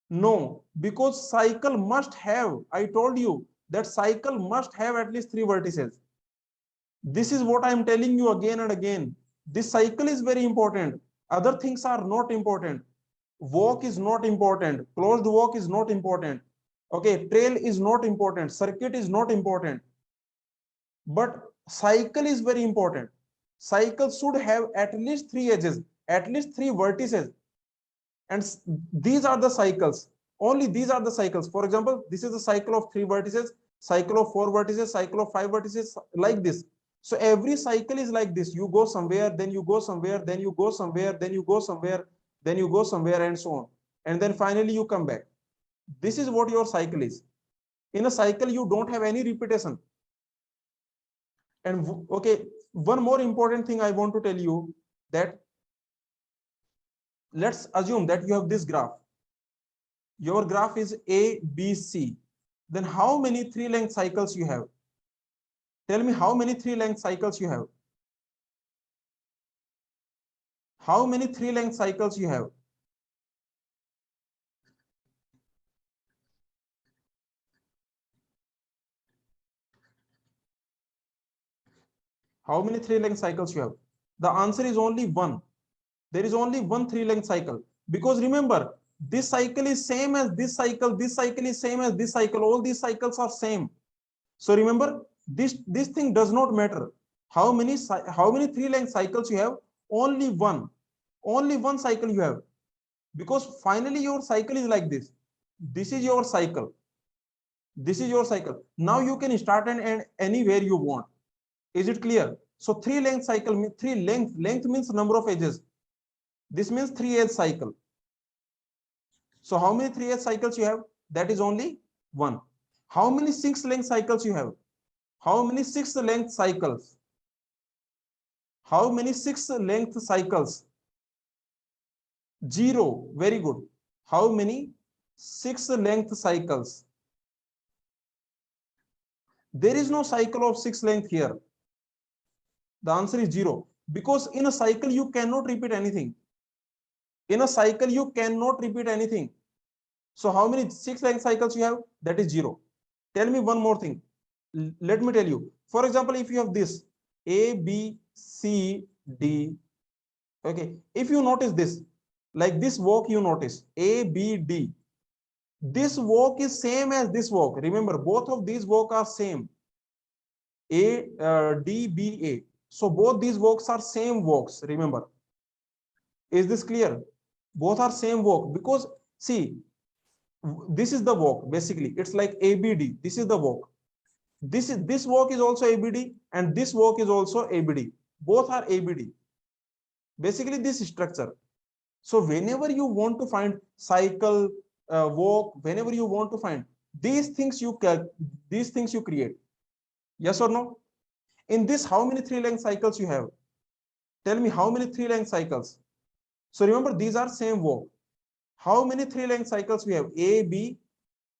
No, because cycle must have, I told you that cycle must have at least 3 vertices. This is what I am telling you again and again. This cycle is very important. Other things are not important. Walk is not important. Closed walk is not important. Okay, trail is not important. Circuit is not important. But cycle is very important. Cycle should have at least 3 edges, at least 3 vertices. And these are the cycles. Only these are the cycles. For example, this is a cycle of 3 vertices, cycle of 4 vertices, cycle of 5 vertices, like this. So every cycle is like this. You go somewhere, then you go somewhere, then you go somewhere, then you go somewhere, then you go somewhere, and so on. And then finally you come back. This is what your cycle is. In a cycle, you don't have any repetition. And okay, one more important thing I want to tell you, that let's assume that you have this graph. Your graph is A, B, C. Then how many 3 length cycles you have? Tell me how many 3 length cycles you have. How many 3 length cycles you have? How many 3 length cycles you have? The answer is only 1. There is only 1 3 length cycle. Because remember, this cycle is same as this cycle is same as this cycle. All these cycles are same. So remember, this thing does not matter. How many 3 length cycles you have? Only one. Only one cycle you have. Because finally your cycle is like this. This is your cycle. This is your cycle. Now you can start and end anywhere you want. Is it clear? So 3 length cycle means 3 length means number of edges. This means 3 edge cycle. So how many 3 edge cycles you have? That is only 1. How many 6 length cycles you have? How many 6 length cycles? How many 6 length cycles? 0. Very good. How many 6 length cycles? There is no cycle of 6 length here. The answer is 0. Because in a cycle, you cannot repeat anything. In a cycle, you cannot repeat anything. So how many 6 length cycles you have? That is 0. Tell me one more thing. Let me tell you. For example, if you have this A, B, C, D, okay. If you notice this, like this walk, you notice A, B, D. This walk is same as this walk. Remember, both of these walk are same. D, B, A. So both these walks are same walks. Remember, is this clear? Both are same walk because see, this is the walk. Basically, it's like ABD. This is the walk. This walk is also ABD, and this walk is also ABD. Both are ABD. Basically, this structure. So whenever you want to find cycle, walk, whenever you want to find these things, you create. Yes or no? In this, how many three-length cycles you have? Tell me how many three-length cycles. So remember, these are same walk. How many three-length cycles we have? A, B,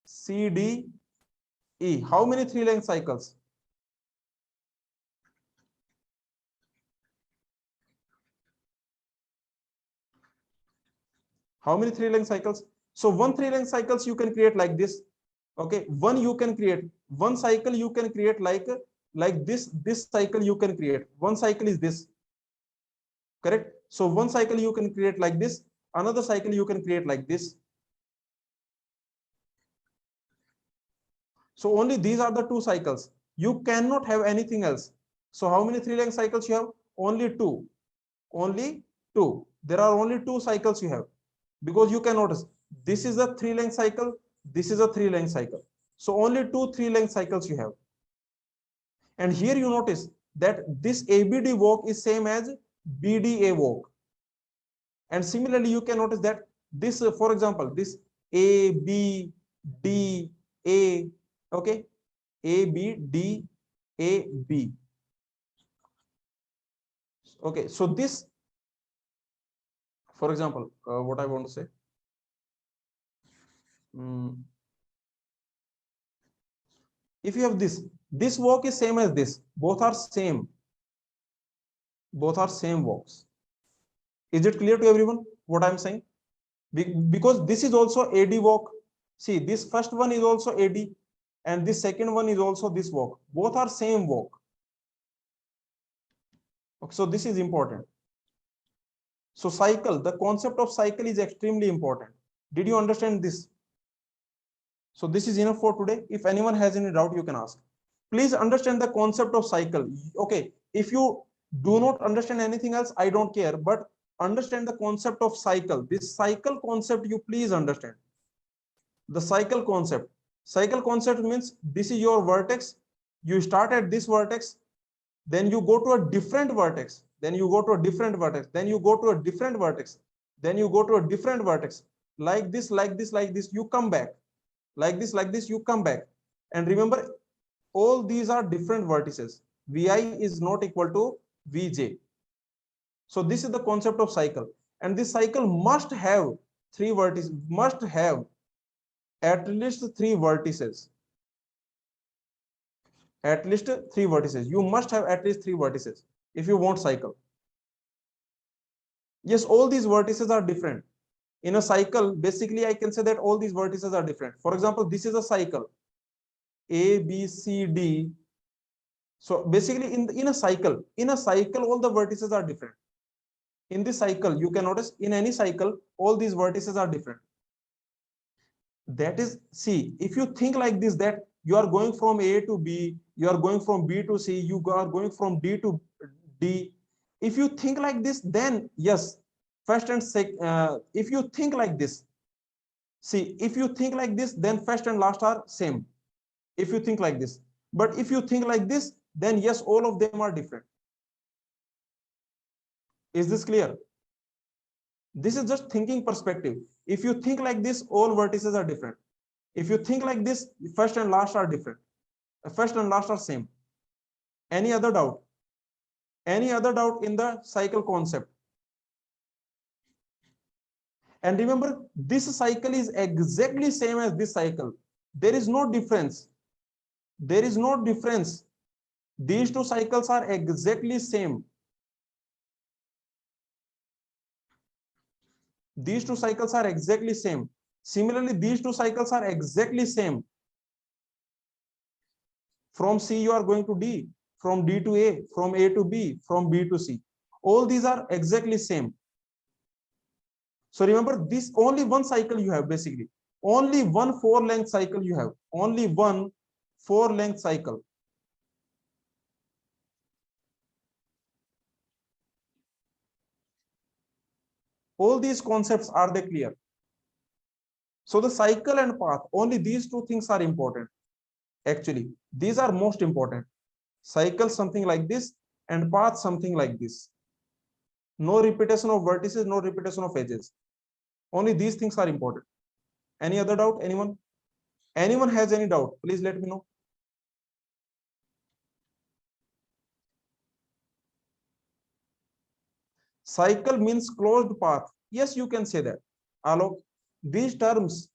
C, D, E. How many three-length cycles? How many three-length cycles? So one three-length cycles you can create like this. Okay, one you can create. One cycle you can create like this. This cycle you can create. One cycle is this. Correct? So one cycle you can create like this. Another cycle you can create like this. So only these are the two cycles. You cannot have anything else. So how many three-length cycles you have? Only two. Only two. There are only two cycles you have. Because you can notice this is a three-length cycle, this is a three-length cycle. So only two three-length cycles you have. And here you notice that this ABD walk is same as BDA walk. And similarly, you can notice that this, for example, this A, B, D, A, okay, A, B, D, A, B. Okay, so this, for example, what I want to say. If you have this walk is same as this. Both are same. Both are same walks. Is it clear to everyone what I'm saying? Because this is also AD walk. See, this first one is also AD, and this second one is also this walk. Both are same walk. Okay, so this is important. So cycle, the concept of cycle is extremely important. Did you understand this? So this is enough for today. If anyone has any doubt, you can ask. Please understand the concept of cycle. Okay, if you do not understand anything else, I don't care, but understand the concept of cycle. This cycle concept you please understand. The cycle concept. Cycle concept means this is your vertex. You start at this vertex, then you go to a different vertex, then you go to a different vertex, then you go to a different vertex, then you go to a different vertex. Like this, like this, like this, you come back. Like this, you come back. And remember, all these are different vertices. Vi is not equal to Vj. So this is the concept of cycle. And this cycle must have three vertices, must have at least three vertices. At least three vertices. You must have at least three vertices if you want cycle. Yes, all these vertices are different. In a cycle, basically, I can say that all these vertices are different. For example, this is a cycle. A, B, C, D. So basically, in a cycle, all the vertices are different. In this cycle, you can notice in any cycle, all these vertices are different. That is, see, if you think like this, that you are going from A to B, you are going from B to C, you are going from D to D. If you think like this, then yes, first and second, if you think like this, see, if you think like this, then first and last are same. If you think like this, but if you think like this, then yes, all of them are different. Is this clear? This is just thinking perspective. If you think like this, all vertices are different. If you think like this, first and last are different. First and last are same. Any other doubt? Any other doubt in the cycle concept? And remember, this cycle is exactly same as this cycle. There is no difference. There is no difference. These two cycles are exactly same. These two cycles are exactly same. Similarly, these two cycles are exactly same. From C you are going to D, from D to A, from A to B, from B to C. All these are exactly same. So remember, this only one cycle you have, basically only one 4-length cycle you have, only one 4-length cycle. All these concepts, are they clear? So the cycle and path, only these two things are important. Actually, these are most important. Cycle something like this, and path something like this. No repetition of vertices, no repetition of edges. Only these things are important. Any other doubt? Anyone? Anyone has any doubt? Please let me know. Cycle means closed path. Yes, you can say that. Alok, these terms,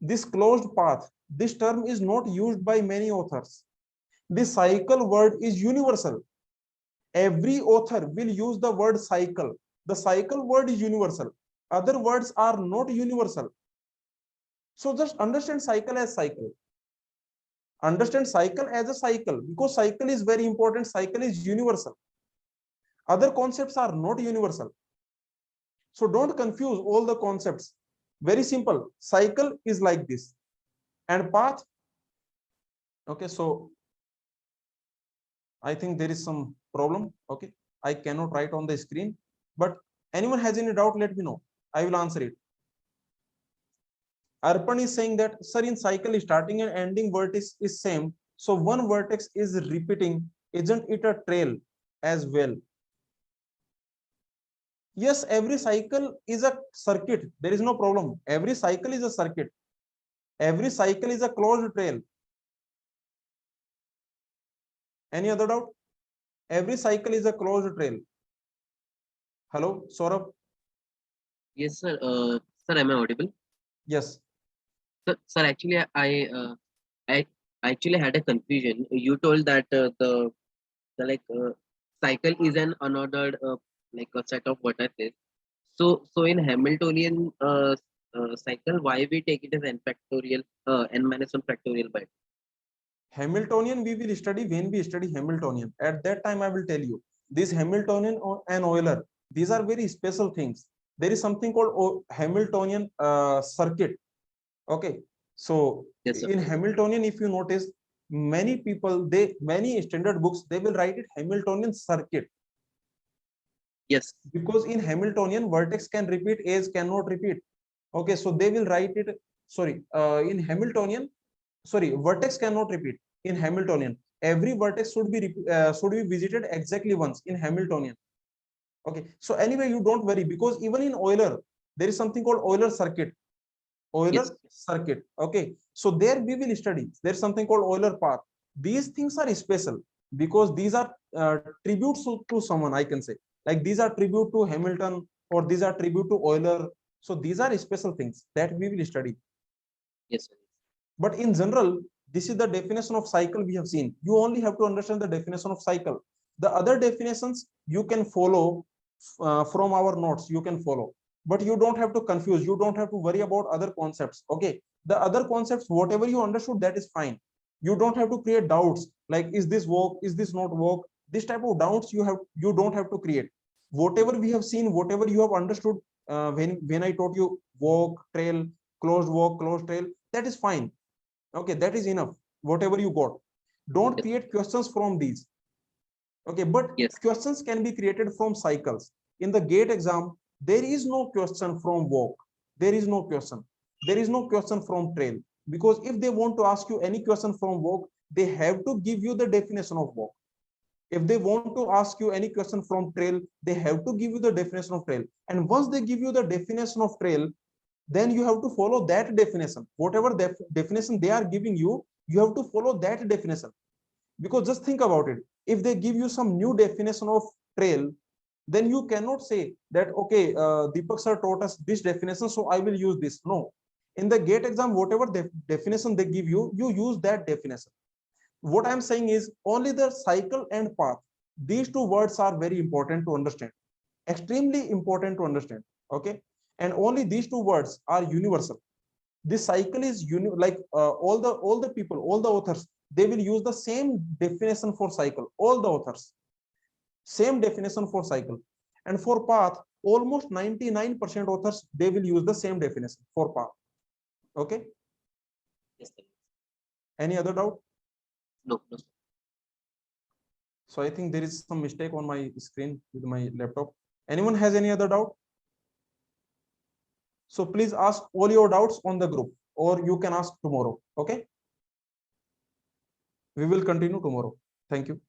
this closed path, this term is not used by many authors. The cycle word is universal. Every author will use the word cycle. The cycle word is universal. Other words are not universal. So just understand cycle as cycle. Understand cycle as a cycle, because cycle is very important. Cycle is universal. Other concepts are not universal. So don't confuse all the concepts. Very simple. Cycle is like this. And path. Okay, so I think there is some problem. Okay, I cannot write on the screen, but anyone has any doubt, let me know. I will answer it. Arpan is saying that, sir, in cycle, starting and ending vertex is same. So one vertex is repeating. Isn't it a trail as well? Yes, every cycle is a circuit. There is no problem. Every cycle is a circuit. Every cycle is a closed trail. Any other doubt? Every cycle is a closed trail. Hello, Saurabh? Yes, sir. Sir, am I audible? Yes. Sir, actually, I actually had a confusion. You told that the cycle is an unordered like a set of vertices. So in Hamiltonian cycle, why we take it as n factorial, n minus 1 factorial by 2? Hamiltonian we will study when we study Hamiltonian. At that time, I will tell you. This Hamiltonian and Euler, these are very special things. There is something called Hamiltonian circuit. Okay. So Yes, sir. in Hamiltonian, if you notice, many people, many standard books, they will write it Hamiltonian circuit. Yes. Because in Hamiltonian, vertex can repeat, edge cannot repeat. Okay, so they will write it, sorry, in Hamiltonian, sorry, vertex cannot repeat in Hamiltonian. Every vertex should be visited exactly once in Hamiltonian. Okay, so anyway, you don't worry, because even in Euler, there is something called Euler circuit. Euler circuit. Okay, so there we will study. There's something called Euler path. These things are special because these are tributes to someone, I can say. Like these are tribute to Hamilton, or these are tribute to Euler. So these are special things that we will study. Yes, sir. But in general, this is the definition of cycle we have seen. You only have to understand the definition of cycle. The other definitions you can follow from our notes, you can follow. But you don't have to confuse. You don't have to worry about other concepts. Okay. The other concepts, whatever you understood, that is fine. You don't have to create doubts like, is this work? Is this not work? This type of doubts you don't have to create. Whatever we have seen, whatever you have understood, when I taught you walk, trail, closed trail, that is fine. Okay, that is enough. Whatever you got, don't create questions from these. Okay, but questions can be created from cycles. In the GATE exam, there is no question from walk. There is no question. There is no question from trail, because if they want to ask you any question from walk, they have to give you the definition of walk. If they want to ask you any question from trail, they have to give you the definition of trail. And once they give you the definition of trail, then you have to follow that definition. Whatever definition they are giving you, you have to follow that definition. Because just think about it. If they give you some new definition of trail, then you cannot say that, okay, Deepak sir taught us this definition, so I will use this. No. In the GATE exam, whatever definition they give you, you use that definition. What I'm saying is only the cycle and path. These two words are very important to understand. Extremely important to understand. Okay. And only these two words are universal. This cycle is all the people, all the authors, they will use the same definition for cycle. All the authors, same definition for cycle. And for path, almost 99% authors, they will use the same definition for path. Okay. Yes, sir. Any other doubt? No, no, sir. So I think there is some mistake on my screen with my laptop. Anyone has any other doubt? So please ask all your doubts on the group, or you can ask tomorrow. Okay. We will continue tomorrow. Thank you.